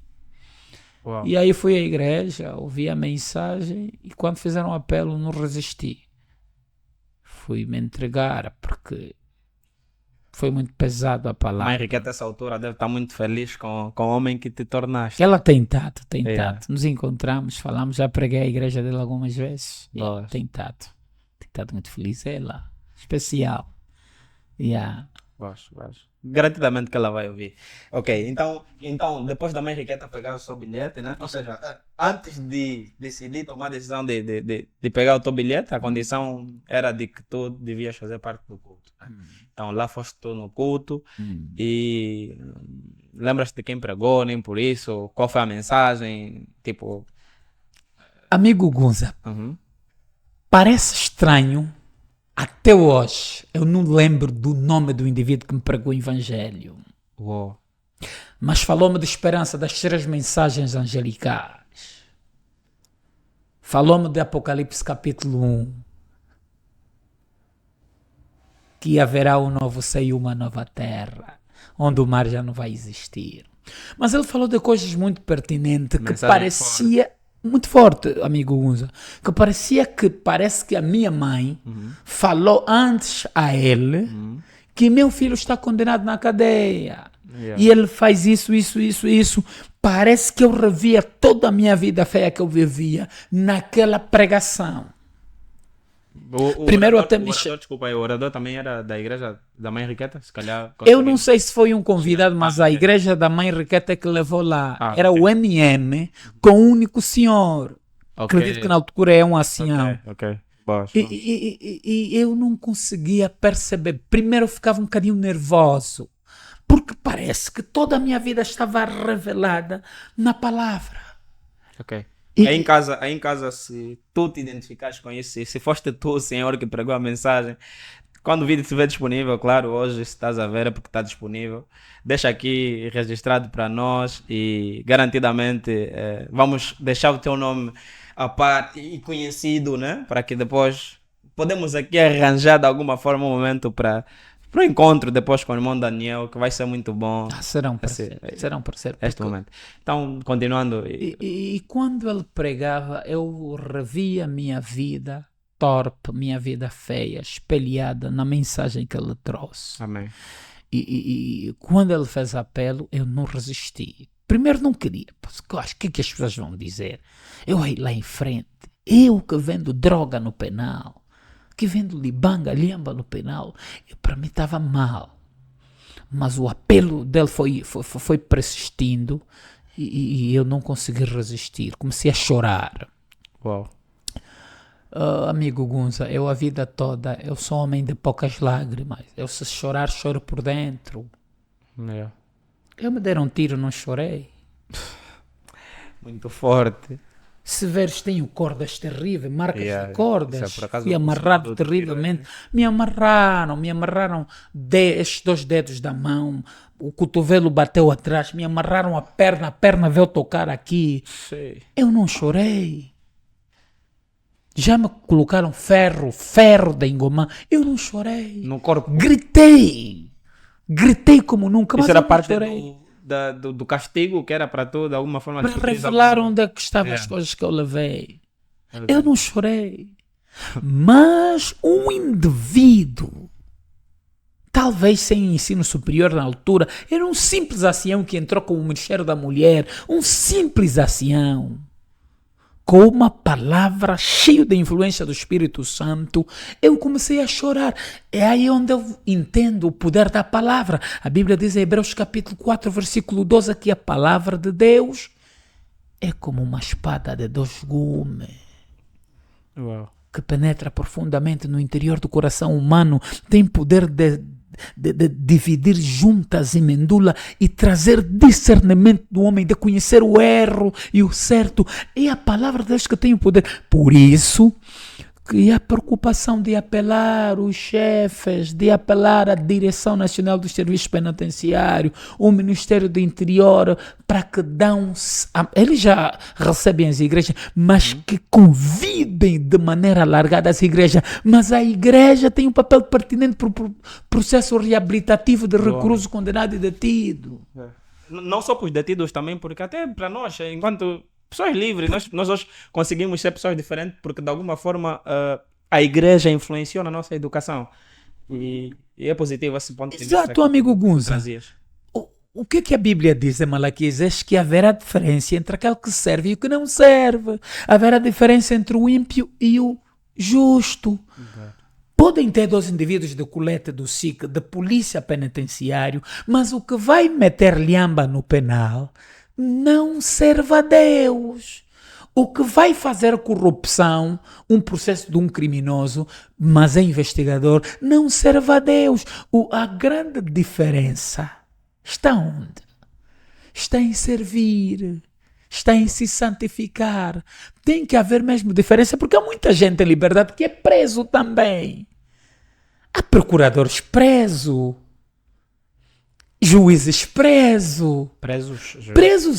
Uau. E aí fui à igreja, ouvi a mensagem, e quando fizeram o apelo não resisti. Fui me entregar, porque foi muito pesado a A palavra. mãe Henriqueta, essa altura, deve estar muito feliz com o homem que te tornaste. Ela tem tato. Yeah. Nos encontramos, falamos, já preguei a igreja dele algumas vezes. Boa. Tem tato muito feliz. Ela, especial. Yeah. Gosto. Garantidamente que ela vai ouvir. Ok, então depois da mãe Henriqueta pegar o seu bilhete, né? Ou seja, antes de decidir tomar a decisão de pegar o teu bilhete, a condição era de que tu devias fazer parte do culto. Né? Então lá foste tu no culto e lembras-te de quem pregou, nem por isso, qual foi a mensagem, tipo... Amigo Gunza, Uhum. parece estranho, até hoje, eu não lembro do nome do indivíduo que me pregou o evangelho. Uou. Mas falou-me de esperança, das 3 mensagens angelicais. Falou-me de Apocalipse capítulo 1. Que haverá um novo céu e uma nova terra, onde o mar já não vai existir. Mas ele falou de coisas muito pertinentes, que Mensagem parecia muito forte, amigo Gunza, que parece que a minha mãe falou antes a ele que meu filho está condenado na cadeia. Yeah. E ele faz isso. Parece que eu revia toda a minha vida feia que eu vivia naquela pregação. Primeiro até me Desculpa aí, o orador também era da igreja da mãe Henriqueta? Se calhar... Eu não sei se foi um convidado, mas a igreja da mãe Henriqueta que levou lá. Era ok. o MM com um único senhor. Ok. Acredito que na altura é um ancião. Ok. Boa. E eu não conseguia perceber. Primeiro eu ficava um bocadinho nervoso, porque parece que toda a minha vida estava revelada na palavra. Ok. E- Aí em casa, se tu te identificares com isso, se foste tu, o Senhor, que pregou a mensagem, quando o vídeo estiver disponível, claro, hoje se estás a ver é porque está disponível, deixa aqui registrado para nós e garantidamente vamos deixar o teu nome a par e conhecido, né? Para que depois podemos aqui arranjar de alguma forma um momento para o encontro depois com o irmão Daniel, que vai ser muito bom. Serão parceiros. Este momento. Então, continuando. E quando ele pregava, eu revia a minha vida torpe, minha vida feia, espelhada na mensagem que ele trouxe. Amém. E quando ele fez apelo, eu não resisti. Primeiro não queria, porque eu acho que as pessoas vão dizer. Eu aí lá em frente, eu que vendo droga no penal, que vendo libanga, lhamba no penal, para mim estava mal. Mas o apelo dele foi persistindo e eu não consegui resistir. Comecei a chorar. Uau. Amigo Gunza, eu a vida toda, eu sou homem de poucas lágrimas. Eu se chorar, choro por dentro. Eu me deram um tiro, não chorei. Muito forte. Se veres, tenho cordas terríveis, marcas Yeah, de isso cordas. é por acaso Fui o amarrado segundo terrivelmente. tiro. Me amarraram estes 2 dedos da mão. O cotovelo bateu atrás, me amarraram a perna veio tocar aqui. Sei. Eu não chorei. Já me colocaram ferro de engomar. Eu não chorei. No corpo. Gritei como nunca, mas Isso eu era não parte chorei. do castigo que era para tu, de alguma forma. Para descobrir revelar alguma- onde é que estavam as Yeah. coisas que eu levei. Ok. Eu não chorei. Mas um indivíduo, talvez sem ensino superior na altura, era um simples ancião que entrou com o Ministério da Mulher, um simples ancião, com uma palavra cheia de influência do Espírito Santo, eu comecei a chorar. É aí onde eu entendo o poder da palavra. A Bíblia diz em Hebreus capítulo 4, versículo 12, que a palavra de Deus é como uma espada de 2 gumes, Uau. que penetra profundamente no interior do coração humano, tem poder de dividir juntas e medula e trazer discernimento do homem, de conhecer o erro e o certo. É a palavra de Deus que tem o poder. Por isso que a preocupação de apelar os chefes, de apelar a Direção Nacional dos Serviços Penitenciários, o Ministério do Interior, para que eles já recebem as igrejas, mas que convidem de maneira alargada as igrejas. Mas a igreja tem um papel pertinente para o processo reabilitativo de recluso, condenado e detido. Não só para os detidos também, porque até para nós, enquanto pessoas livres, nós hoje conseguimos ser pessoas diferentes porque de alguma forma a igreja influenciou na nossa educação. E é positivo esse ponto de vista. Exato, amigo Gunza. Trazias. O que a Bíblia diz em Malaquias? Que haverá diferença entre aquele que serve e o que não serve. Haverá diferença entre o ímpio e o justo. Podem ter 2 indivíduos de coleta do SIC, de polícia penitenciário, mas o que vai meter lhamba no penal não serve a Deus. O que vai fazer corrupção, um processo de um criminoso, mas é investigador, não serve a Deus. A grande diferença está onde? Está em servir, está em se santificar. Tem que haver mesmo diferença, porque há muita gente em liberdade que é preso também. Há procuradores presos, juízes presos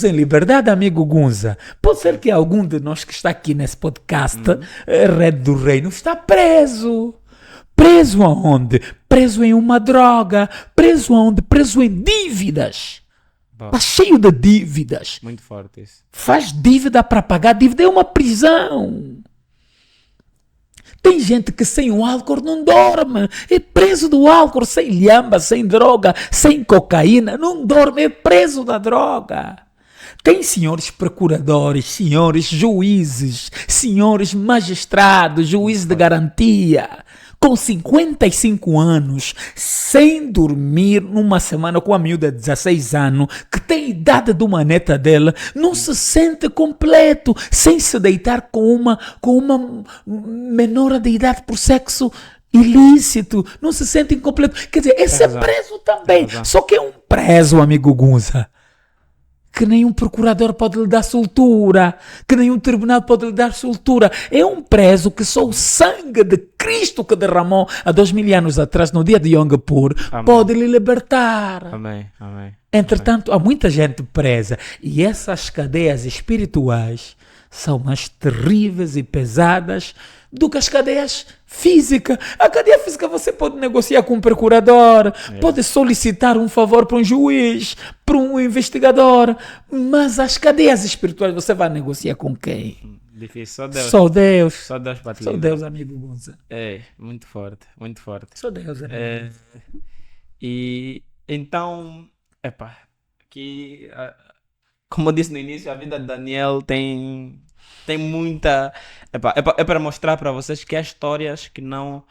em liberdade, amigo Gunza. Pode ser que algum de nós que está aqui nesse podcast, Rede do Reino, está preso. Preso aonde? Preso em uma droga. Preso aonde? Preso em dívidas. Está cheio de dívidas. Muito forte isso. Faz dívida para pagar dívida, é uma prisão. Tem gente que sem o álcool não dorme, é preso do álcool, sem lhamba, sem droga, sem cocaína, não dorme, é preso da droga. Tem senhores procuradores, senhores juízes, senhores magistrados, juízes de garantia, com 55 anos, sem dormir numa semana com a miúda de 16 anos, que tem a idade de uma neta dela, não se sente completo, sem se deitar com uma menor de idade por sexo ilícito, não se sente incompleto. Quer dizer, esse é preso também, só que é um preso, amigo Gunza, que nenhum procurador pode lhe dar soltura, que nenhum tribunal pode lhe dar soltura. É um preso que só o sangue de Cristo que derramou há 2000 anos atrás, no dia de Yom Kippur, pode lhe libertar. Amém, amém. Entretanto, há muita gente presa e essas cadeias espirituais são mais terríveis e pesadas do que as cadeias físicas. A cadeia física você pode negociar com um procurador, pode solicitar um favor para um juiz, para um investigador, mas as cadeias espirituais você vai negociar com quem? Difícil, só Deus. Só Deus. Só Deus para te Só livrar. Deus, amigo Gunza. É, muito forte, muito forte. Só Deus, amigo Gunza. E então, que como eu disse no início, a vida de Daniel tem muita. É para mostrar para vocês que há histórias que não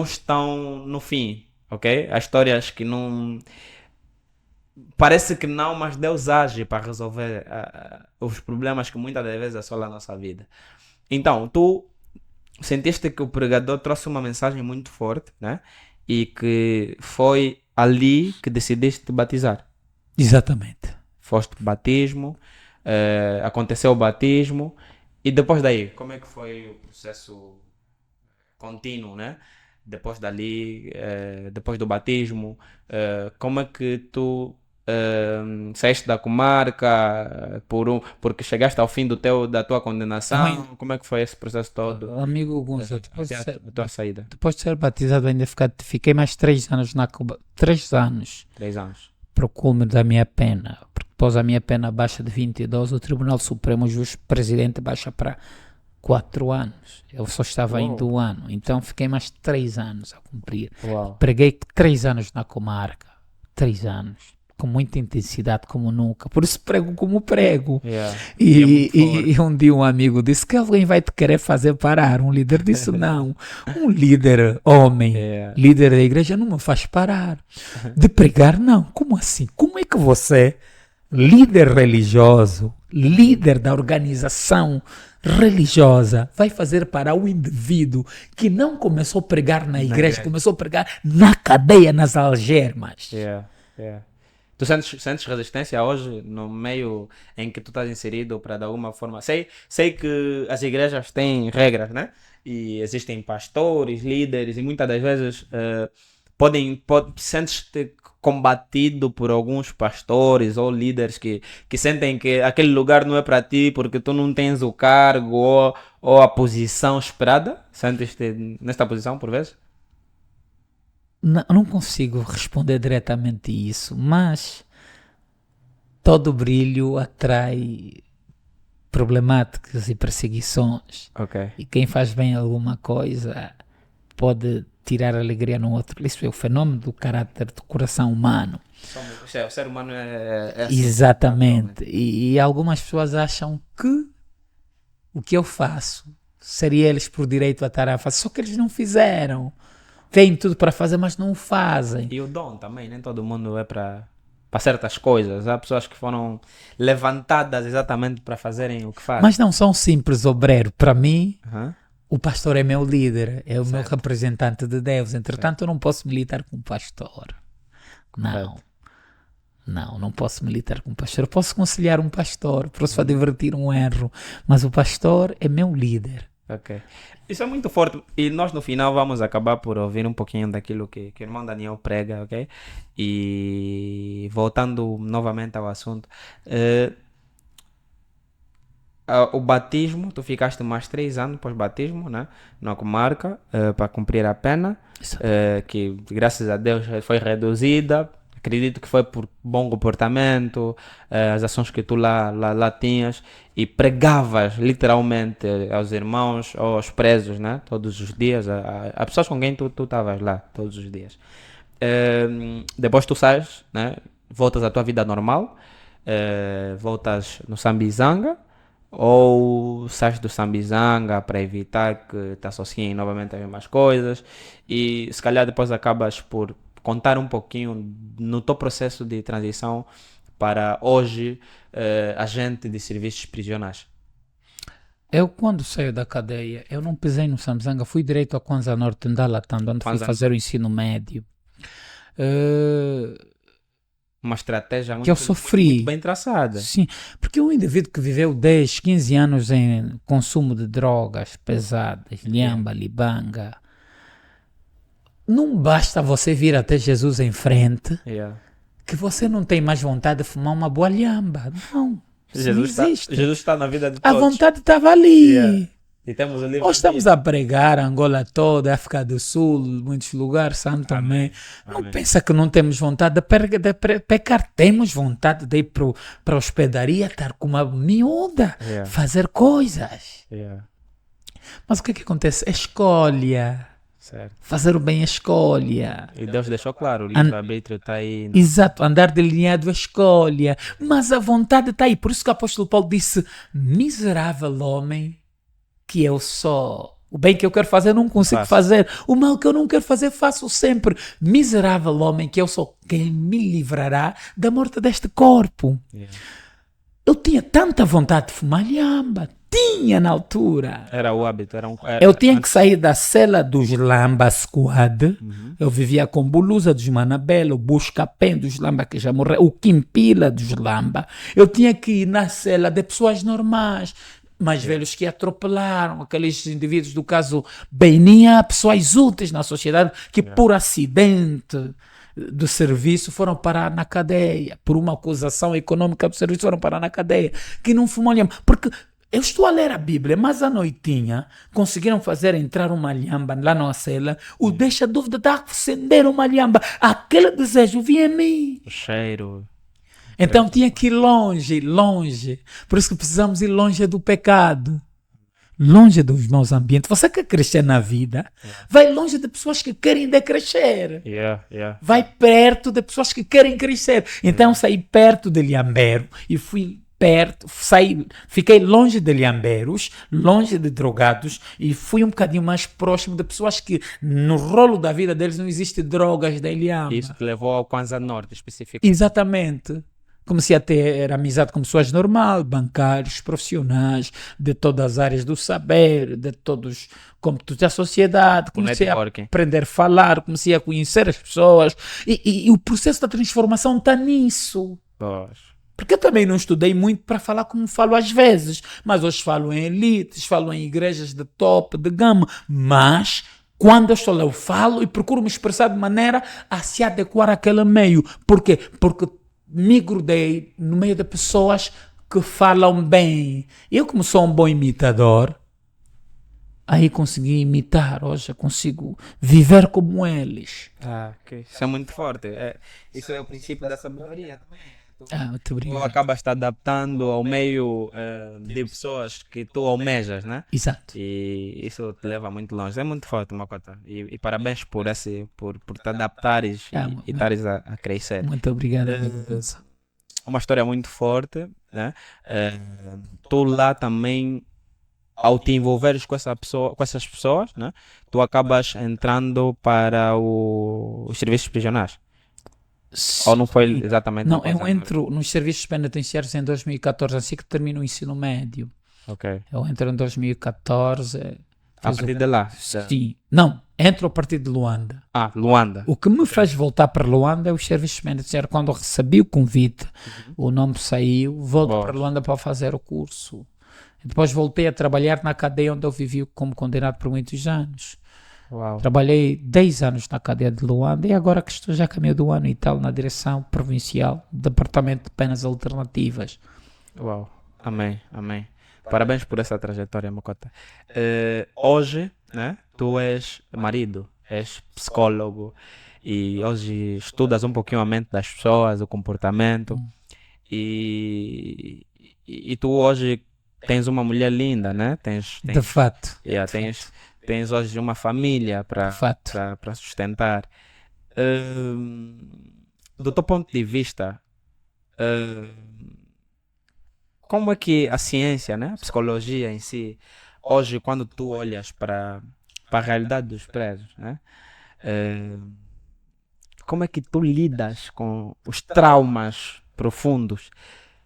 estão no fim, ok? Há histórias que não. Parece que não, mas Deus age para resolver os problemas que muitas das vezes assolam a nossa vida. Então, tu sentiste que o pregador trouxe uma mensagem muito forte, né? E que foi ali que decidiste te batizar. Exatamente. Foste batismo, aconteceu o batismo E depois daí, como é que foi o processo contínuo, né? Depois dali, depois do batismo, como é que tu saíste da comarca porque chegaste ao fim da tua Também, condenação? Como é que foi esse processo todo amigo Gonçalo, até a tua saída? depois de ser batizado, ainda fiquei mais 3 anos 3 anos 3 anos. para o cume da minha pena. Porque depois a minha pena baixa de 22, o Tribunal Supremo, o juiz presidente, baixa para 4 anos. Eu só estava Uau. indo 1 ano, então fiquei mais 3 anos a cumprir. Uau. Preguei 3 anos na comarca, 3 anos, com muita intensidade como nunca. Por isso prego como prego. Yeah. E é muito E um dia um amigo disse que alguém vai te querer fazer parar. Um líder disse não. Um líder homem, Yeah. líder da igreja, não me faz parar. De pregar, não. Como assim? Como é que você, líder religioso, líder da organização religiosa, vai fazer parar o indivíduo que não começou a pregar na igreja, começou a pregar na cadeia, nas algemas? Yeah. Yeah. Tu sentes resistência hoje no meio em que tu estás inserido para de alguma forma? Sei que as igrejas têm regras, né? E existem pastores, líderes, e muitas das vezes sentes-te combatido por alguns pastores ou líderes que sentem que aquele lugar não é para ti porque tu não tens o cargo ou a posição esperada. Sentes-te nesta posição por vezes? Não consigo responder diretamente isso, mas todo brilho atrai problemáticas e perseguições. Ok. E quem faz bem alguma coisa pode tirar alegria no outro. Isso é o fenômeno do caráter do coração humano. O ser humano é assim. Exatamente. E algumas pessoas acham que o que eu faço seria eles por direito a tarefa, só que eles não fizeram. Têm tudo para fazer, mas não o fazem. E o dom também, nem todo mundo é para certas coisas. Há pessoas que foram levantadas exatamente para fazerem o que fazem. Mas não são simples obreiro. Para mim, Aham. o pastor é meu líder, é o meu Certo. representante de Deus. Entretanto, eu não posso militar com o pastor. Não. Correto. Não posso militar com o pastor. Eu posso conciliar um pastor, posso advertir um erro, mas o pastor é meu líder. Ok. Isso é muito forte. E nós no final vamos acabar por ouvir um pouquinho daquilo que o irmão Daniel prega, ok? E voltando novamente ao assunto. O batismo, tu ficaste mais 3 anos pós-batismo, né? Na comarca, para cumprir a pena, que graças a Deus foi reduzida. Acredito que foi por bom comportamento, as ações que tu lá tinhas, e pregavas literalmente aos irmãos ou aos presos, né? Todos os dias, a pessoas com quem tu estavas lá todos os dias. Depois tu sais, né? Voltas à tua vida normal, voltas no Sambizanga, ou sais do Sambizanga para evitar que te associem novamente a mesmas coisas, e se calhar depois acabas por contar um pouquinho no teu processo de transição para hoje agente de serviços prisionais. Eu, quando saio da cadeia, eu não pisei no Samsanga, fui direito a Kwanza Norte, em Dalatando, onde fui Kwanza fazer o ensino médio. Uma estratégia Que eu sofri. muito bem traçada. Sim, porque um indivíduo que viveu 10, 15 anos em consumo de drogas pesadas, lhamba, libanga, não basta você vir até Jesus em frente Yeah. que você não tem mais vontade de fumar uma boa lhamba. Não, isso não existe. Jesus está na vida de A todos. vontade estava ali. Yeah. E temos o livro. Nós estamos a pregar Angola toda, África do Sul, muitos lugares, Santo Tomé. Não Amém. pensa que não temos vontade de pecar. Temos vontade de ir para a hospedaria, estar com uma miúda, Yeah. fazer coisas. Yeah. Mas o que acontece? Escolha. Certo. Fazer o bem, escolha. E Deus deixou claro, o livre-arbítrio está aí. Exato, andar delineado a escolha. Mas a vontade está aí. Por isso que o apóstolo Paulo disse: miserável homem que eu sou. O bem que eu quero fazer, não consigo Faço. fazer. O mal que eu não quero fazer, faço sempre. Miserável homem que eu sou. Quem me livrará da morte deste corpo? Yeah. Eu tinha tanta vontade de fumar lhamba. Tinha na altura. Era o hábito, era Eu tinha que sair da cela dos Lamba Squad. Eu vivia com Bulusa dos Manabela, o Buscapé dos Lamba, que já morreu, o Quimpila dos Lamba. Eu tinha que ir na cela de pessoas normais. mais velhos que atropelaram, aqueles indivíduos do caso Beininha, pessoas úteis na sociedade que por acidente do serviço foram parar na cadeia, por uma acusação econômica do serviço foram parar na cadeia, que não fumam lhamba, porque eu estou a ler a Bíblia, mas à noitinha conseguiram fazer entrar uma lhamba lá na cela, o deixa dúvida de acender uma lhamba, aquele desejo vinha em mim. O cheiro. Então tinha que ir longe, longe. Por isso que precisamos ir longe do pecado. Longe dos maus ambientes. Você quer crescer na vida? Vai longe de pessoas que querem decrescer. Vai perto de pessoas que querem crescer. Então saí perto de Lhambero e fiquei longe de lhamberos, longe de drogados e fui um bocadinho mais próximo de pessoas que no rolo da vida deles não existe drogas da Ilhamba. Isso te levou ao Kwanzaa Norte específico. Exatamente. Comecei a ter amizade com pessoas normais, bancários, profissionais, de todas as áreas do saber, de todos os cômputos da sociedade. Comecei a aprender a falar, comecei a conhecer as pessoas. E o processo da transformação está nisso. Porque eu também não estudei muito para falar como falo às vezes. Mas hoje falo em elites, falo em igrejas de top, de gama. Mas quando eu estou lá, eu falo e procuro me expressar de maneira a se adequar àquele meio. Por quê? Porque me grudei no meio de pessoas que falam bem. Eu, como sou um bom imitador, aí consegui imitar. Hoje eu consigo viver como eles. Okay. Isso é muito forte. Isso é o princípio da sabedoria também. Muito obrigado. Tu acabas te adaptando ao meio de pessoas que tu almejas, né? Exato. E isso te leva muito longe. É muito forte, Makota. E parabéns por te adaptares e estares a crescer. Muito obrigado. Uma história muito forte, né? Tu lá também, ao te envolveres com essas pessoas, né? Tu acabas entrando para os serviços prisionais. Ou não foi exatamente? Não, eu entro nos serviços penitenciários em 2014, assim que termino o ensino médio. Ok. Eu entro em 2014. A partir de lá? Sim. Não, entro a partir de Luanda. Luanda. O que me fez voltar para Luanda é os serviços penitenciários. Quando eu recebi o convite, o nome saiu, volto para Luanda para fazer o curso. E depois voltei a trabalhar na cadeia onde eu vivi como condenado por muitos anos. Uau. Trabalhei 10 anos na cadeia de Luanda e agora que estou já a caminho do ano e tal na direção provincial do Departamento de Penas Alternativas. Uau, amém. Parabéns por essa trajetória, Makota. Hoje, né, tu és marido, és psicólogo e hoje estudas um pouquinho a mente das pessoas, o comportamento e tu hoje tens uma mulher linda, né? De fato. Tens hoje uma família para sustentar. Do teu ponto de vista, como é que a ciência, né, a psicologia em si, hoje quando tu olhas para a realidade dos presos, né, como é que tu lidas com os traumas profundos?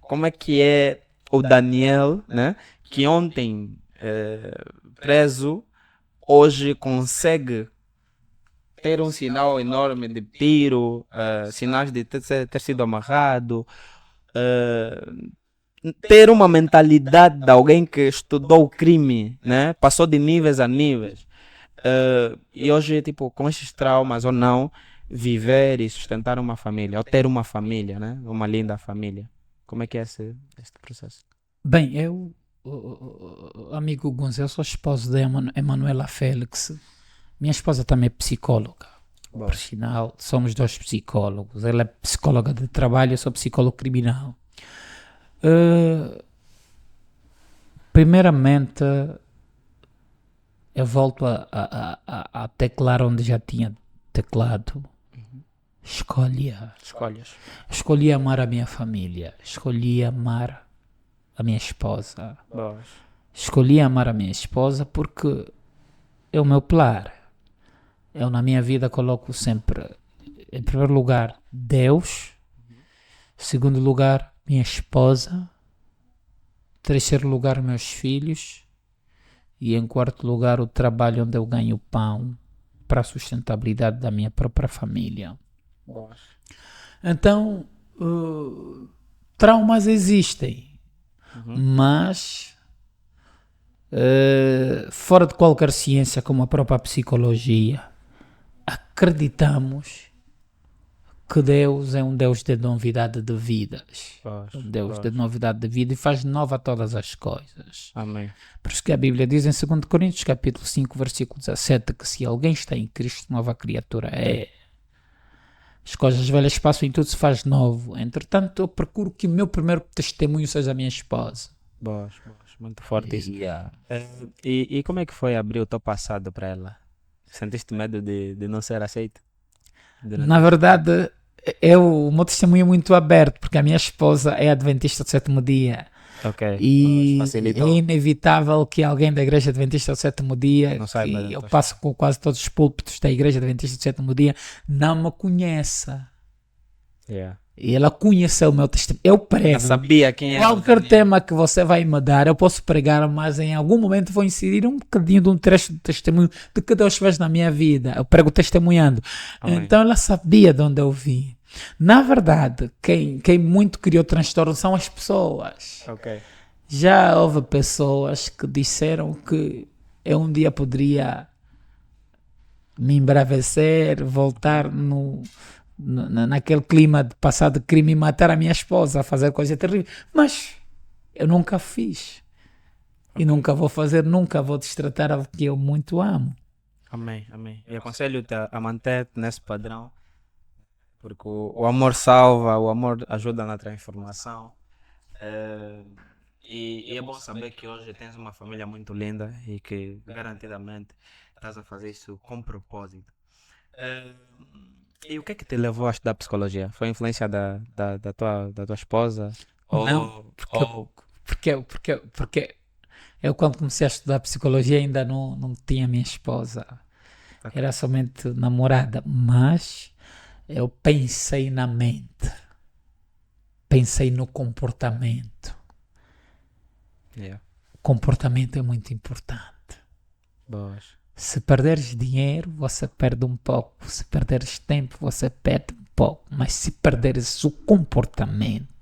Como é que é o Daniel, né, que ontem preso, hoje consegue ter um sinal enorme de tiro, sinais de ter sido amarrado, ter uma mentalidade de alguém que estudou o crime, né? Passou de níveis a níveis. E hoje, tipo, com esses traumas ou não, viver e sustentar uma família, ou ter uma família, né? Uma linda família. Como é que é este processo? Bem, eu, amigo Gonçalo, eu sou esposo de Emanuela Félix. Minha esposa também é psicóloga. Por sinal, somos dois psicólogos. Ela é psicóloga de trabalho, eu sou psicólogo criminal. Primeiramente, eu volto a teclar onde já tinha teclado. Escolhi amar a minha família. Escolhi amar a minha esposa. Escolhi amar a minha esposa porque é o meu pilar. Eu na minha vida coloco sempre, em primeiro lugar, Deus. Em segundo lugar, minha esposa. Em terceiro lugar, meus filhos. E em quarto lugar, o trabalho onde eu ganho pão para a sustentabilidade da minha própria família. Então, traumas existem, mas fora de qualquer ciência, como a própria psicologia, acreditamos que Deus é um Deus de novidade de vidas. Um Deus de novidade de vida e faz nova todas as coisas. Amém. Por isso que a Bíblia diz em 2 Coríntios, capítulo 5, versículo 17, que se alguém está em Cristo, nova criatura é. As coisas velhas passam e tudo se faz novo. Entretanto, eu procuro que o meu primeiro testemunho seja a minha esposa. Boas. Muito forte isso. Yeah. E como é que foi abrir o teu passado para ela? Sentiste medo de não ser aceito? Na verdade, o meu testemunho é muito aberto, porque a minha esposa é adventista do sétimo dia. Ok. E Facilitou. é inevitável que alguém da igreja adventista do sétimo dia, Não saiba da que eu tua passo com quase todos os púlpitos da igreja adventista do sétimo dia, não me conheça. Yeah. E ela conheceu o meu testemunho. Eu Eu prego. sabia quem era. Qualquer tema que você vai me dar, eu posso pregar, mas em algum momento vou inserir um bocadinho de um trecho de testemunho de que Deus fez na minha vida. Eu prego testemunhando. Amém. Então ela sabia de onde eu vim. Na verdade, quem muito criou transtorno são as pessoas. Ok. Já houve pessoas que disseram que eu um dia poderia me embravecer, voltar naquele clima de passar de crime e matar a minha esposa, fazer coisa terrível. Mas eu nunca fiz. E nunca vou fazer, nunca vou destratar algo que eu muito amo. Amém. E aconselho-te a manter-te nesse padrão, porque o amor salva, o amor ajuda na transformação. E é bom saber que hoje tens uma família muito linda e que garantidamente estás a fazer isso com propósito. E o que é que te levou a estudar psicologia? Foi a influência da tua esposa? Não, porque eu quando comecei a estudar psicologia ainda não tinha minha esposa. Ok. Era somente namorada, mas eu pensei na mente, pensei no comportamento. Yeah. O comportamento é muito importante. Boas. Se perderes dinheiro, você perde um pouco. Se perderes tempo, você perde um pouco. Mas se perderes o comportamento,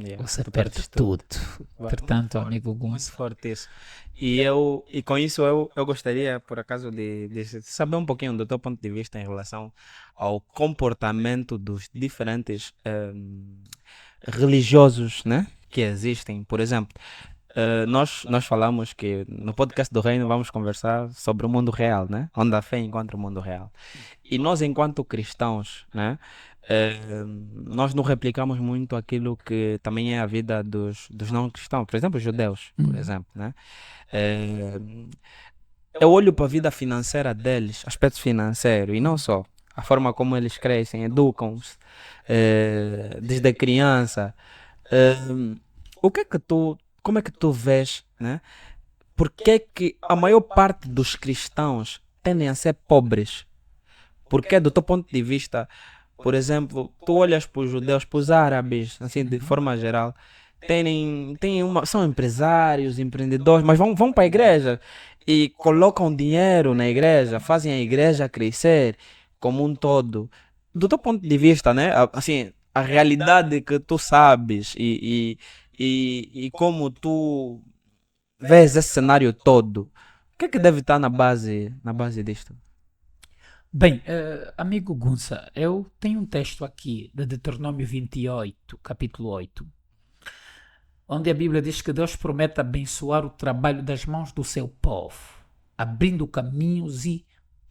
Yeah. você Tu perde perdes tudo. Vai, Portanto, muito amigo Muito Gunça, forte isso. E com isso eu gostaria, por acaso, de saber um pouquinho do teu ponto de vista em relação ao comportamento dos diferentes religiosos, né, que existem. Por exemplo, nós falamos que no podcast do Reino vamos conversar sobre o mundo real, né, onde a fé encontra o mundo real. E nós, enquanto cristãos, né, nós não replicamos muito aquilo que também é a vida dos não cristãos, por exemplo, os judeus, por exemplo, né? Eu olho para a vida financeira deles, aspecto financeiro, e não só, a forma como eles crescem, educam-se, desde criança. O que é que como é que tu vês, né? Porque é que a maior parte dos cristãos tendem a ser pobres? Porque do teu ponto de vista, por exemplo, tu olhas para os judeus, para os árabes, assim, de forma geral, são empresários, empreendedores, mas vão para a igreja e colocam dinheiro na igreja, fazem a igreja crescer como um todo. Do teu ponto de vista, né? Assim, a realidade que tu sabes e como tu vês esse cenário todo, o que é que deve estar na base disto? bem, amigo Gunça, eu tenho um texto aqui de Deuteronômio 28, capítulo 8, onde a Bíblia diz que Deus promete abençoar o trabalho das mãos do seu povo, abrindo caminhos e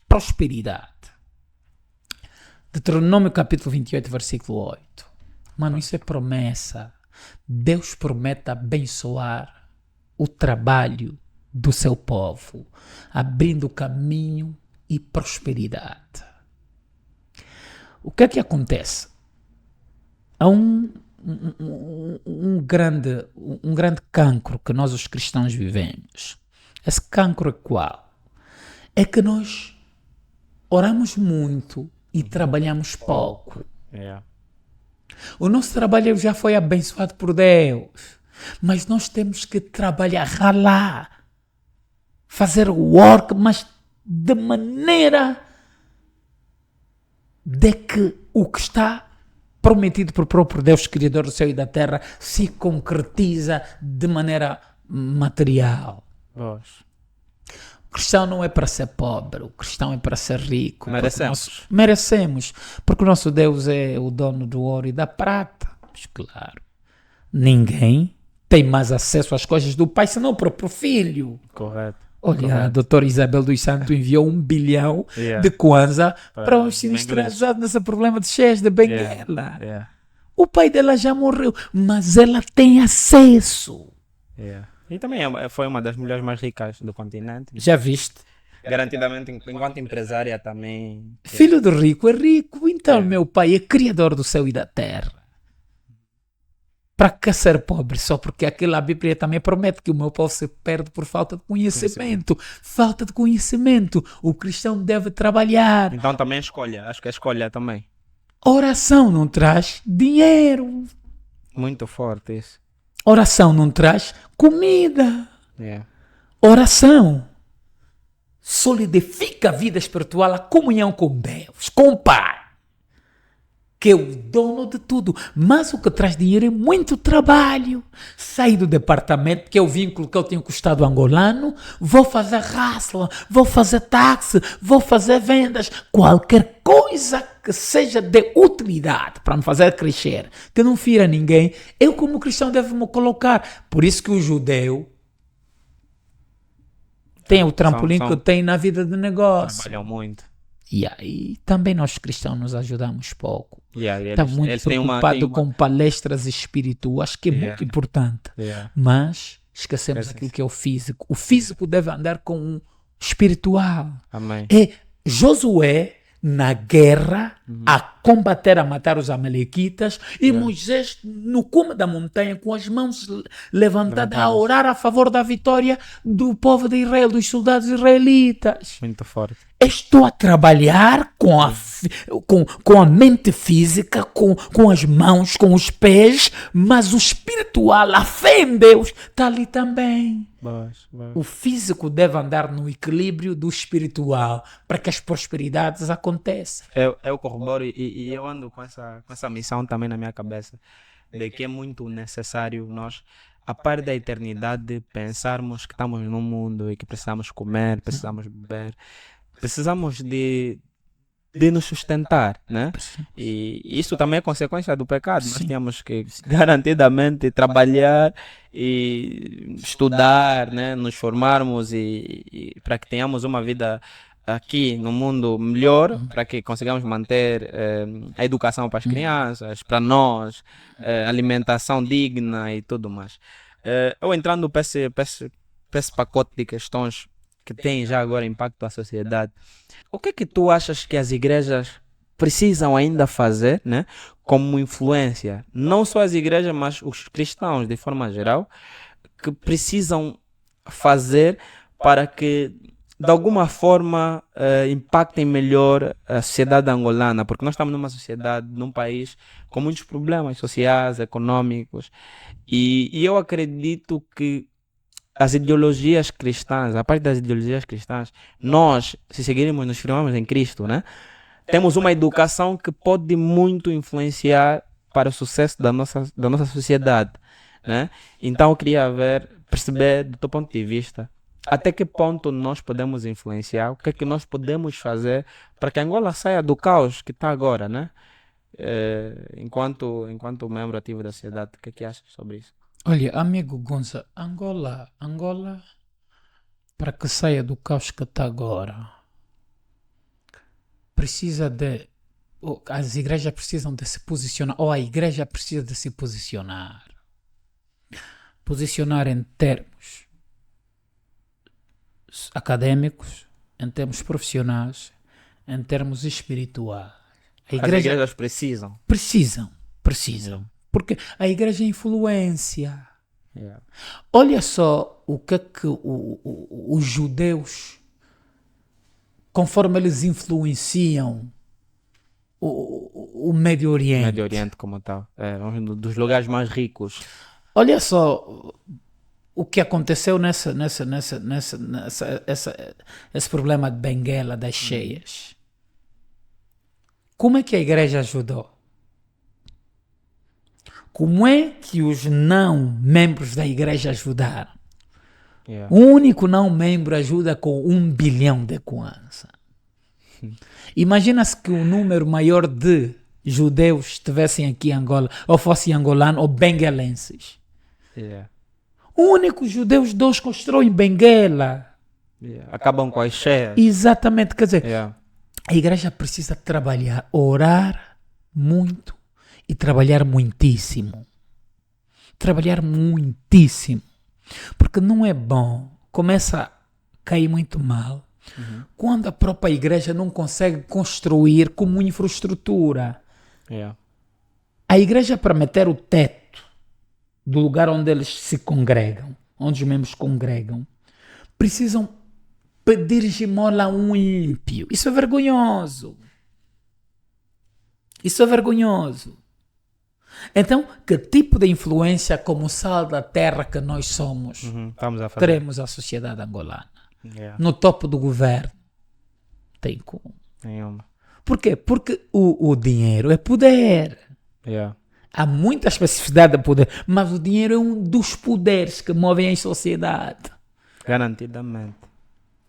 prosperidade. Deuteronômio capítulo 28, versículo 8. Mano, isso é promessa. Deus promete abençoar o trabalho do seu povo, abrindo caminho e prosperidade. O que é que acontece? Há um grande cancro que nós os cristãos vivemos. Esse cancro é qual? É que nós oramos muito e trabalhamos pouco. Yeah. O nosso trabalho já foi abençoado por Deus, mas nós temos que trabalhar, ralar, fazer work, mas de maneira de que o que está prometido pelo próprio Deus, Criador do céu e da terra, se concretiza de maneira material. Pois. O cristão não é para ser pobre, o cristão é para ser rico. Merecemos. Merecemos, porque o nosso Deus é o dono do ouro e da prata. Mas claro, ninguém tem mais acesso às coisas do Pai senão o próprio Filho. Correto. Olha, a Correto. doutora Isabel dos Santos enviou 1 bilhão Yeah. de kwanza para Para os sinistrados nesse problema de cheias de Benguela. Yeah. O pai dela já morreu, mas ela tem acesso. Yeah. E também foi uma das mulheres mais ricas do continente. Já viste? Garantidamente, enquanto empresária também. Filho do rico é rico, então É. meu pai é criador do céu e da terra. Para que ser pobre? Só porque aquela Bíblia também promete que o meu povo se perde por falta de conhecimento. Falta de conhecimento. O cristão deve trabalhar. Então também escolha. Acho que é escolha também. Oração não traz dinheiro. Muito forte isso. Oração não traz comida. Yeah. Oração solidifica a vida espiritual, a comunhão com Deus, com o Pai, que é o dono de tudo. Mas o que traz dinheiro é muito trabalho. Sair do departamento, que é o vínculo que eu tenho com o Estado angolano, vou fazer hustle, vou fazer táxi, vou fazer vendas, qualquer coisa que seja de utilidade para me fazer crescer, que não fira ninguém, eu como cristão devo me colocar. Por isso que o judeu tem o trampolim que tem na vida de negócio. Trabalham muito. E aí também nós cristãos nos ajudamos pouco. Yeah, Está muito eles têm preocupado com palestras espirituais, que é Yeah. muito importante. Yeah. Mas esquecemos aquilo que é o físico. O físico deve andar com o espiritual. Amém. É Josué na guerra a combater, a matar os amalequitas, e Moisés no cume da montanha com as mãos levantadas a orar a favor da vitória do povo de Israel, dos soldados israelitas. Muito forte. Estou a trabalhar com a mente física, com as mãos, com os pés, mas o espiritual, a fé em Deus, está ali também. O físico deve andar no equilíbrio do espiritual para que as prosperidades aconteçam. Eu corroboro e eu ando com essa missão também na minha cabeça, de que é muito necessário nós, a par da eternidade, pensarmos que estamos no mundo e que precisamos comer, precisamos beber, precisamos de nos sustentar, né? E isso também é consequência do pecado. Nós temos que garantidamente trabalhar e estudar, né? Nos formarmos e para que tenhamos uma vida aqui no mundo melhor, para que consigamos manter a educação para as crianças, para nós, alimentação digna e tudo mais. Eu entrando para esse pacote de questões que tem já agora impacto na sociedade, o que é que tu achas que as igrejas precisam ainda fazer, né, como influência? Não só as igrejas, mas os cristãos de forma geral, que precisam fazer para que de alguma forma impactem melhor a sociedade angolana, porque nós estamos numa sociedade, num país com muitos problemas sociais, econômicos, e eu acredito que as ideologias cristãs, a parte das ideologias cristãs, nós, se seguirmos, nos firmamos em Cristo, né? Temos uma educação que pode muito influenciar para o sucesso da nossa sociedade, né? Então eu queria perceber do teu ponto de vista, até que ponto nós podemos influenciar, o que é que nós podemos fazer para que Angola saia do caos que está agora, né? Enquanto membro ativo da sociedade, o que é que achas sobre isso? Olha, amigo Gonça, Angola, para que saia do caos que está agora, precisa de, as igrejas precisam de se posicionar, ou a igreja precisa de se posicionar em termos acadêmicos, em termos profissionais, em termos espirituais. As igrejas precisam. Precisam. Porque a igreja é influência. Yeah. Olha só o que é que os judeus, conforme eles influenciam o Médio Oriente. Médio Oriente como tal. É um dos lugares mais ricos. Olha só o que aconteceu esse problema de Benguela, das cheias. Como é que a igreja ajudou? Como é que os não membros da igreja ajudaram? Yeah. O único não membro ajuda com 1 bilhão de kwanza. Imagina-se que o número maior de judeus estivessem aqui em Angola, ou fossem angolanos ou benguelenses. Yeah. O único judeus dois constroem Benguela. Yeah. Acabam com as cheias. Exatamente, quer dizer, Yeah. a igreja precisa trabalhar, orar muito e trabalhar muitíssimo. Trabalhar muitíssimo. Porque não é bom, começa a cair muito mal, quando a própria igreja não consegue construir como infraestrutura. Yeah. A igreja, para meter o teto do lugar onde eles se congregam, onde os membros congregam, precisam pedir esmola a um ímpio. Isso é vergonhoso. Isso é vergonhoso. Então, que tipo de influência como sal da terra que nós somos Estamos a fazer. teremos a sociedade angolana? Yeah. No topo do governo? Tem como. Nenhuma. Por quê? Porque o dinheiro é poder. Yeah. Há muita especificidade de poder, mas o dinheiro é um dos poderes que movem a sociedade. Garantidamente.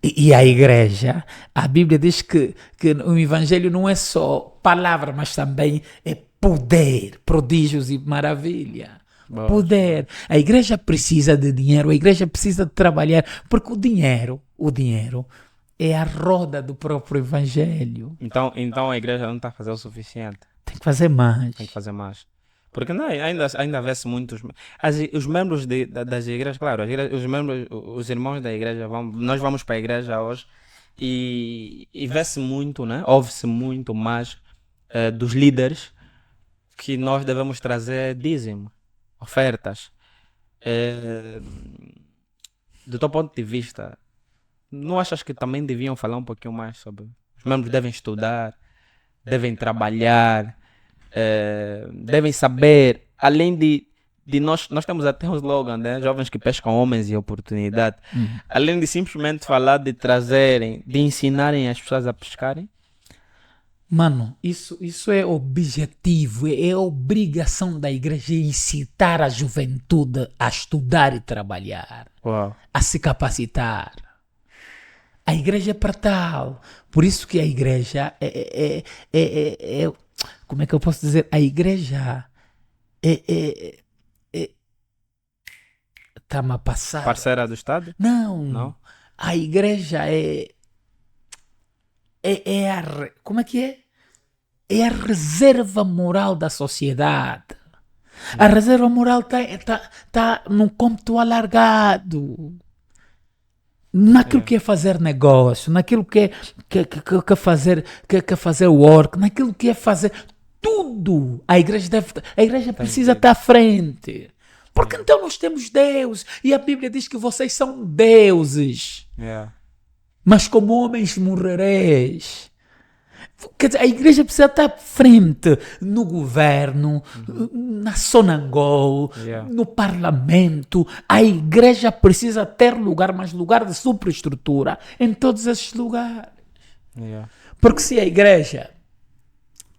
E a igreja, a Bíblia diz que o evangelho não é só palavra, mas também é poder, prodígios e maravilha. Boa. Poder. A igreja precisa de dinheiro, a igreja precisa de trabalhar, porque o dinheiro é a roda do próprio evangelho. Então a igreja não está a fazer o suficiente. Tem que fazer mais. Tem que fazer mais. Porque não, ainda vê-se muitos. Os membros das igrejas, claro, os irmãos da igreja, nós vamos para a igreja hoje e vê-se muito, né? Ouve-se muito mais dos líderes que nós devemos trazer dízimo, ofertas. Do teu ponto de vista, não achas que também deviam falar um pouquinho mais sobre os membros devem estudar, devem trabalhar, devem saber, além de nós temos até um slogan, né? Jovens que pescam homens e oportunidade. Além de simplesmente falar de trazerem, de ensinarem as pessoas a pescarem. Mano, isso é objetivo, é obrigação da igreja incitar a juventude a estudar e trabalhar, Uau. a se capacitar. A igreja é para tal. Por isso que a igreja como é que eu posso dizer? A igreja está-me a passar. Parceira do Estado? Não. Não? A igreja como é que é? É a reserva moral da sociedade. A reserva moral está num cômputo alargado. Naquilo que é fazer negócio, naquilo que é fazer work, naquilo que é fazer tudo. A igreja precisa estar à frente. Porque então nós temos Deus. E a Bíblia diz que vocês são deuses. Yeah. Mas como homens morrereis. Quer dizer, a igreja precisa estar à frente no governo, na Sonangol, Yeah. no parlamento. A igreja precisa ter lugar, mas lugar de superestrutura em todos esses lugares. Yeah. Porque se a igreja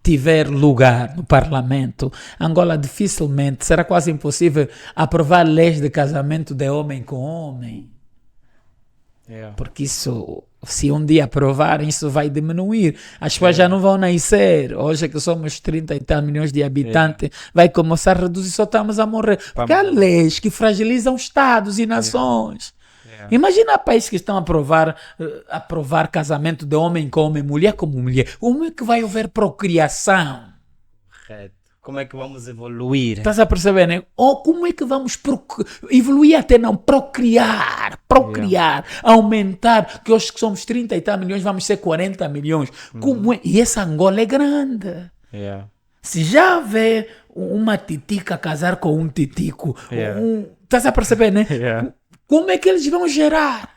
tiver lugar no parlamento, Angola dificilmente, será quase impossível aprovar leis de casamento de homem com homem. Yeah. Porque isso, se um dia aprovarem, isso vai diminuir. As pessoas já não vão nascer. Hoje que somos 30 e tal milhões de habitantes, vai começar a reduzir, só estamos a morrer. Porque há leis que fragilizam estados e nações. Yeah. Imagina países que estão a aprovar casamento de homem com homem, mulher com mulher. Como é que vai haver procriação? Correto. Como é que vamos evoluir? Estás a perceber, né? Ou como é que vamos evoluir até não procriar, aumentar, que hoje que somos 30 e tal milhões, vamos ser 40 milhões. Como é? E essa Angola é grande. Yeah. Se já vê uma titica casar com um titico, Yeah. estás a perceber, né? Yeah. Como é que eles vão gerar?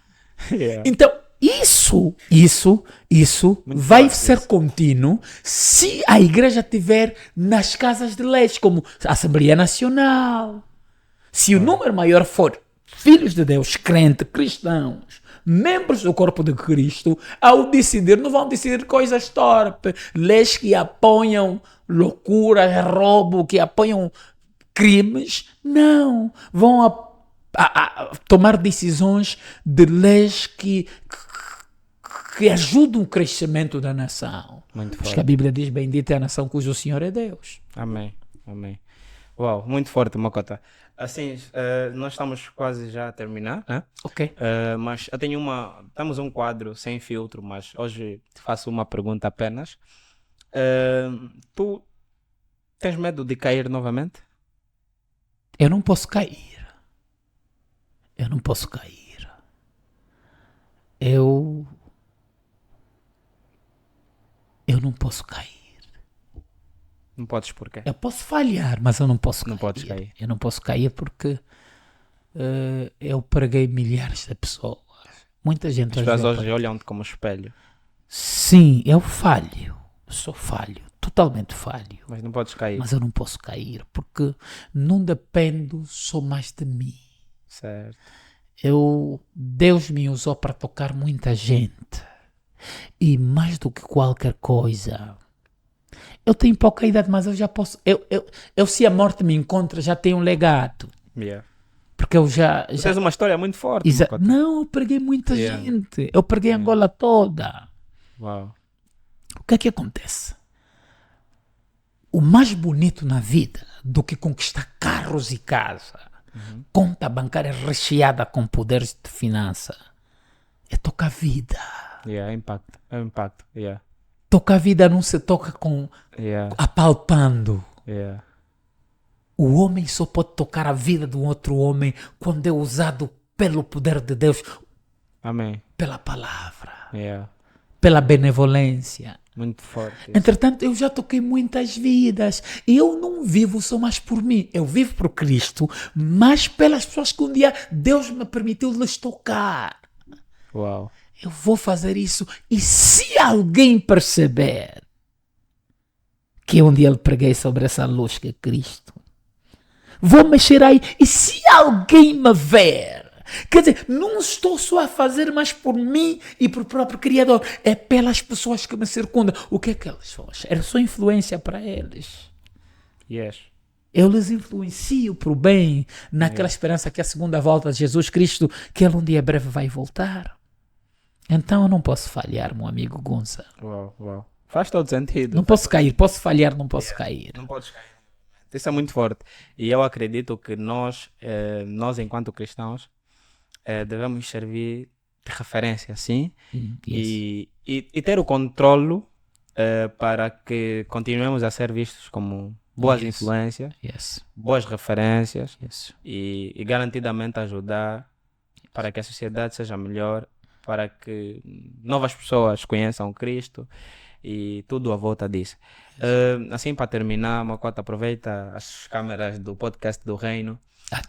Yeah. Então, isso vai fácil ser isso. contínuo se a igreja tiver nas casas de leis, como a Assembleia Nacional. Se o número maior for filhos de Deus, crentes, cristãos, membros do corpo de Cristo, ao decidir, não vão decidir coisas torpes, leis que apoiam loucuras, roubo, que apoiam crimes. Não, vão a tomar decisões de leis que ajudam o crescimento da nação. Muito Porque forte. a Bíblia diz, bendita é a nação cujo Senhor é Deus. Amém. Amém. Uau, muito forte, Makota. Assim, nós estamos quase já a terminar, né? Ok. Mas eu tenho temos um quadro sem filtro, mas hoje te faço uma pergunta apenas. Tu tens medo de cair novamente? Eu não posso cair. Eu não posso cair. Eu não posso cair. Não podes porquê? Eu posso falhar, mas eu não posso Não cair. podes cair. Eu não posso cair porque eu preguei milhares de pessoas. Muita gente As pessoas vezes hoje olham-te como espelho, Sim, eu falho. Sou falho. Totalmente falho. mas não podes cair. Mas eu não posso cair porque não dependo só mais de mim. Certo. Deus me usou para tocar muita gente. E mais do que qualquer coisa, eu tenho pouca idade, mas eu já posso. Eu se a morte me encontra, já tenho um legado. Yeah. Porque eu já. Tu tens uma história muito forte, Exa- Makota. Não, eu preguei muita Yeah. gente. Eu preguei Angola toda. Uau. O que é que acontece? O mais bonito na vida do que conquistar carros e casa, conta bancária recheada com poderes de finança, é tocar vida. Yeah, é impacto. É um impacto. Yeah. Tocar vida não se toca com Yeah. apalpando. Yeah. O homem só pode tocar a vida do outro homem quando é usado pelo poder de Deus, Amém. pela palavra, Yeah. pela benevolência. Muito forte. Entretanto, eu já toquei muitas vidas e eu não vivo só mais por mim. Eu vivo por Cristo, mas pelas pessoas que um dia Deus me permitiu lhes tocar. Uau. Eu vou fazer isso e se alguém perceber que um dia eu preguei sobre essa luz que é Cristo, vou mexer aí e se alguém me ver, quer dizer, não estou só a fazer mais por mim e por próprio Criador, é pelas pessoas que me circundam. O que é que eles fazem? Era só influência para eles. Yes. Eu lhes influencio para o bem, naquela esperança que a segunda volta de Jesus Cristo, que ele um dia breve vai voltar. Então eu não posso falhar, meu amigo Gonça. Uau, uau. Faz todo sentido. Não posso cair, posso falhar, não posso cair. Não podes cair. Isso é muito forte. E eu acredito que nós enquanto cristãos, devemos servir de referência, sim, Yes. e ter o controlo para que continuemos a ser vistos como boas Yes. influências, Yes. boas referências Yes. e garantidamente ajudar para que a sociedade seja melhor, para que novas pessoas conheçam Cristo e tudo à volta disso. Assim, para terminar, Makota, aproveita as câmeras do podcast do Reino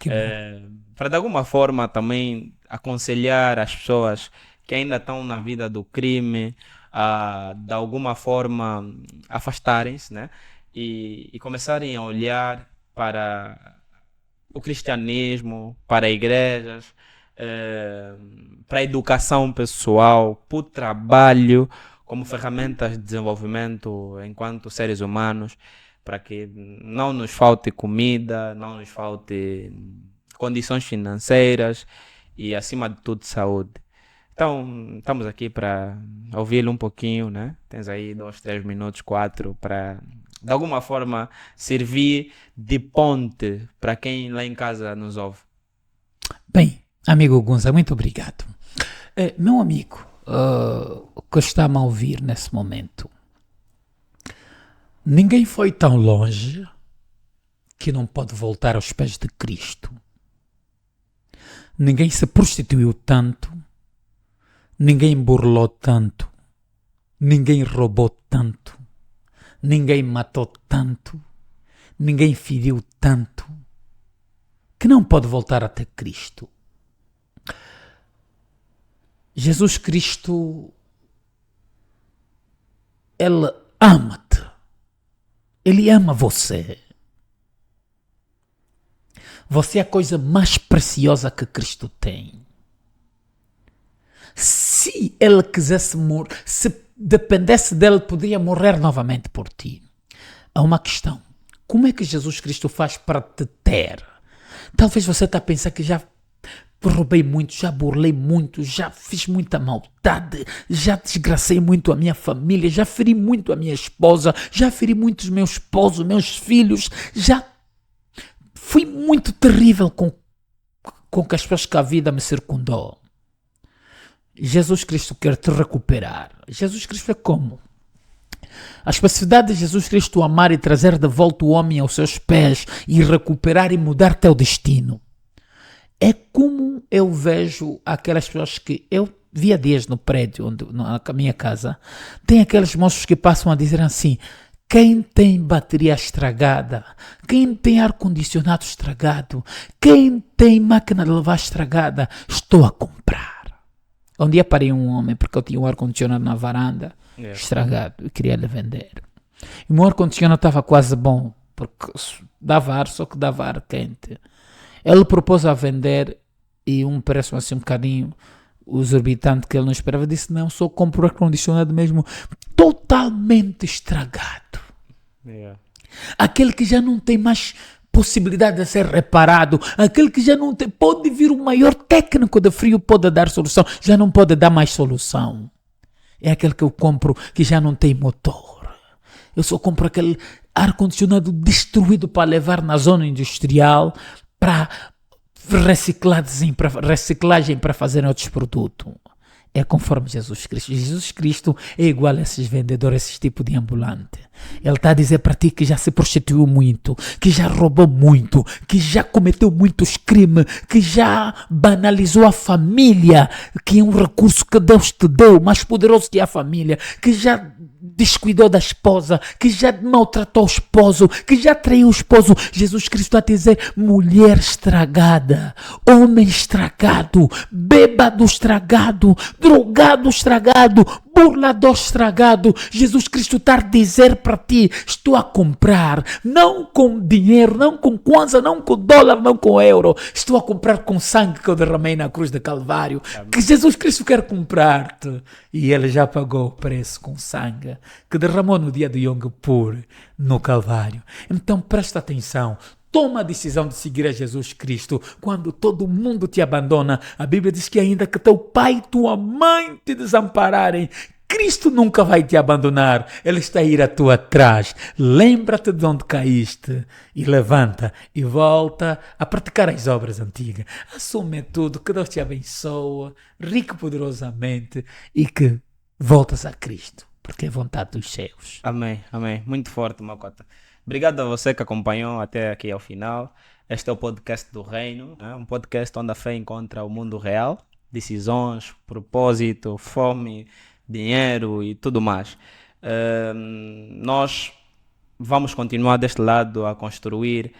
Que bom. para de alguma forma também aconselhar as pessoas que ainda estão na vida do crime a de alguma forma afastarem-se, né? E começarem a olhar para o cristianismo, para igrejas, para a educação pessoal, para o trabalho como ferramentas de desenvolvimento enquanto seres humanos, para que não nos falte comida, não nos falte condições financeiras e, acima de tudo, saúde. Então, estamos aqui para ouvi-lo um pouquinho, né? Tens aí 2, 3 minutos, 4, para, de alguma forma, servir de ponte para quem lá em casa nos ouve. Bem, amigo Gonza, muito obrigado. Meu amigo, que está-me a ouvir nesse momento, ninguém foi tão longe que não pode voltar aos pés de Cristo. Ninguém se prostituiu tanto, ninguém burlou tanto, ninguém roubou tanto, ninguém matou tanto, ninguém feriu tanto, que não pode voltar até Cristo. Jesus Cristo, Ele ama-te. Ele ama você. Você é a coisa mais preciosa que Cristo tem. Se Ele quisesse morrer, se dependesse dele, poderia morrer novamente por ti. Há uma questão. Como é que Jesus Cristo faz para te ter? Talvez você está a pensar que já roubei muito, já burlei muito, já fiz muita maldade, já desgracei muito a minha família, já feri muito a minha esposa, já feri muito os meus esposos, meus filhos, já fui muito terrível com as pessoas que a vida me circundou. Jesus Cristo quer te recuperar. Jesus Cristo é como? A especificidade de Jesus Cristo amar e trazer de volta o homem aos seus pés e recuperar e mudar teu destino. É como eu vejo aquelas pessoas que eu via dias no prédio, na minha casa, tem aqueles moços que passam a dizer assim: quem tem bateria estragada, quem tem ar-condicionado estragado, quem tem máquina de lavar estragada, estou a comprar. Um dia parei um homem porque eu tinha um ar-condicionado na varanda estragado e queria lhe vender. E o meu ar-condicionado estava quase bom, porque dava ar, só que dava ar quente. Ele propôs a vender e um preço assim um bocadinho exorbitante que ele não esperava. Disse: não, só compro o ar-condicionado mesmo totalmente estragado. Aquele que já não tem mais possibilidade de ser reparado, aquele que já não tem, pode vir o maior técnico de frio, pode dar solução, já não pode dar mais solução. É aquele que eu compro que já não tem motor. Eu só compro aquele ar-condicionado destruído para levar na zona industrial para reciclagem para fazer outros produtos. É conforme Jesus Cristo. Jesus Cristo é igual a esses vendedores, esse tipo de ambulante. Ele está a dizer para ti que já se prostituiu muito, que já roubou muito, que já cometeu muitos crimes, que já banalizou a família, que é um recurso que Deus te deu, mais poderoso que a família, que já descuidou da esposa, que já maltratou o esposo, que já traiu o esposo. Jesus Cristo está a dizer: mulher estragada, homem estragado, bêbado estragado, drogado estragado, burlador estragado. Jesus Cristo está a dizer para ti: estou a comprar, não com dinheiro, não com kwanza, não com dólar, não com euro, estou a comprar com sangue que eu derramei na cruz de Calvário. Que Jesus Cristo quer comprar-te, e Ele já pagou o preço com sangue que derramou no dia de Yom Kippur no Calvário. Então presta atenção. Toma a decisão de seguir a Jesus Cristo quando todo mundo te abandona. A Bíblia diz que ainda que teu pai e tua mãe te desampararem, Cristo nunca vai te abandonar. Ele está a ir à tua atrás. Lembra-te de onde caíste e levanta e volta a praticar as obras antigas. Assume tudo, que Deus te abençoe, rico poderosamente, e que voltas a Cristo, porque é vontade dos céus. Amém, amém. Muito forte, Macota. Obrigado a você que acompanhou até aqui ao final. Este é o podcast do Reino, né? Um podcast onde a fé encontra o mundo real, decisões, propósito, fome, dinheiro e tudo mais. Nós vamos continuar deste lado a construir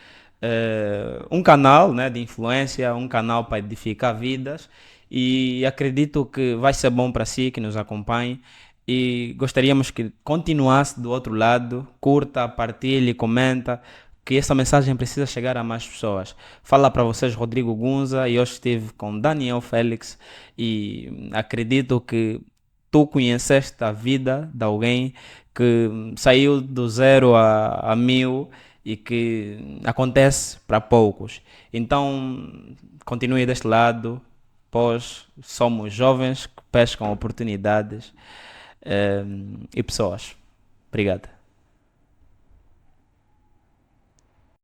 um canal, né, de influência, um canal para edificar vidas, e acredito que vai ser bom para si que nos acompanhe. E gostaríamos que continuasse do outro lado, curta, partilhe, comenta, que essa mensagem precisa chegar a mais pessoas. Fala para vocês Rodrigo Gunza, e hoje estive com Daniel Félix, e acredito que tu conheceste a vida de alguém que saiu do zero a 1000 e que acontece para poucos. Então, continue deste lado, pois somos jovens que pescam oportunidades e pessoas. Obrigado.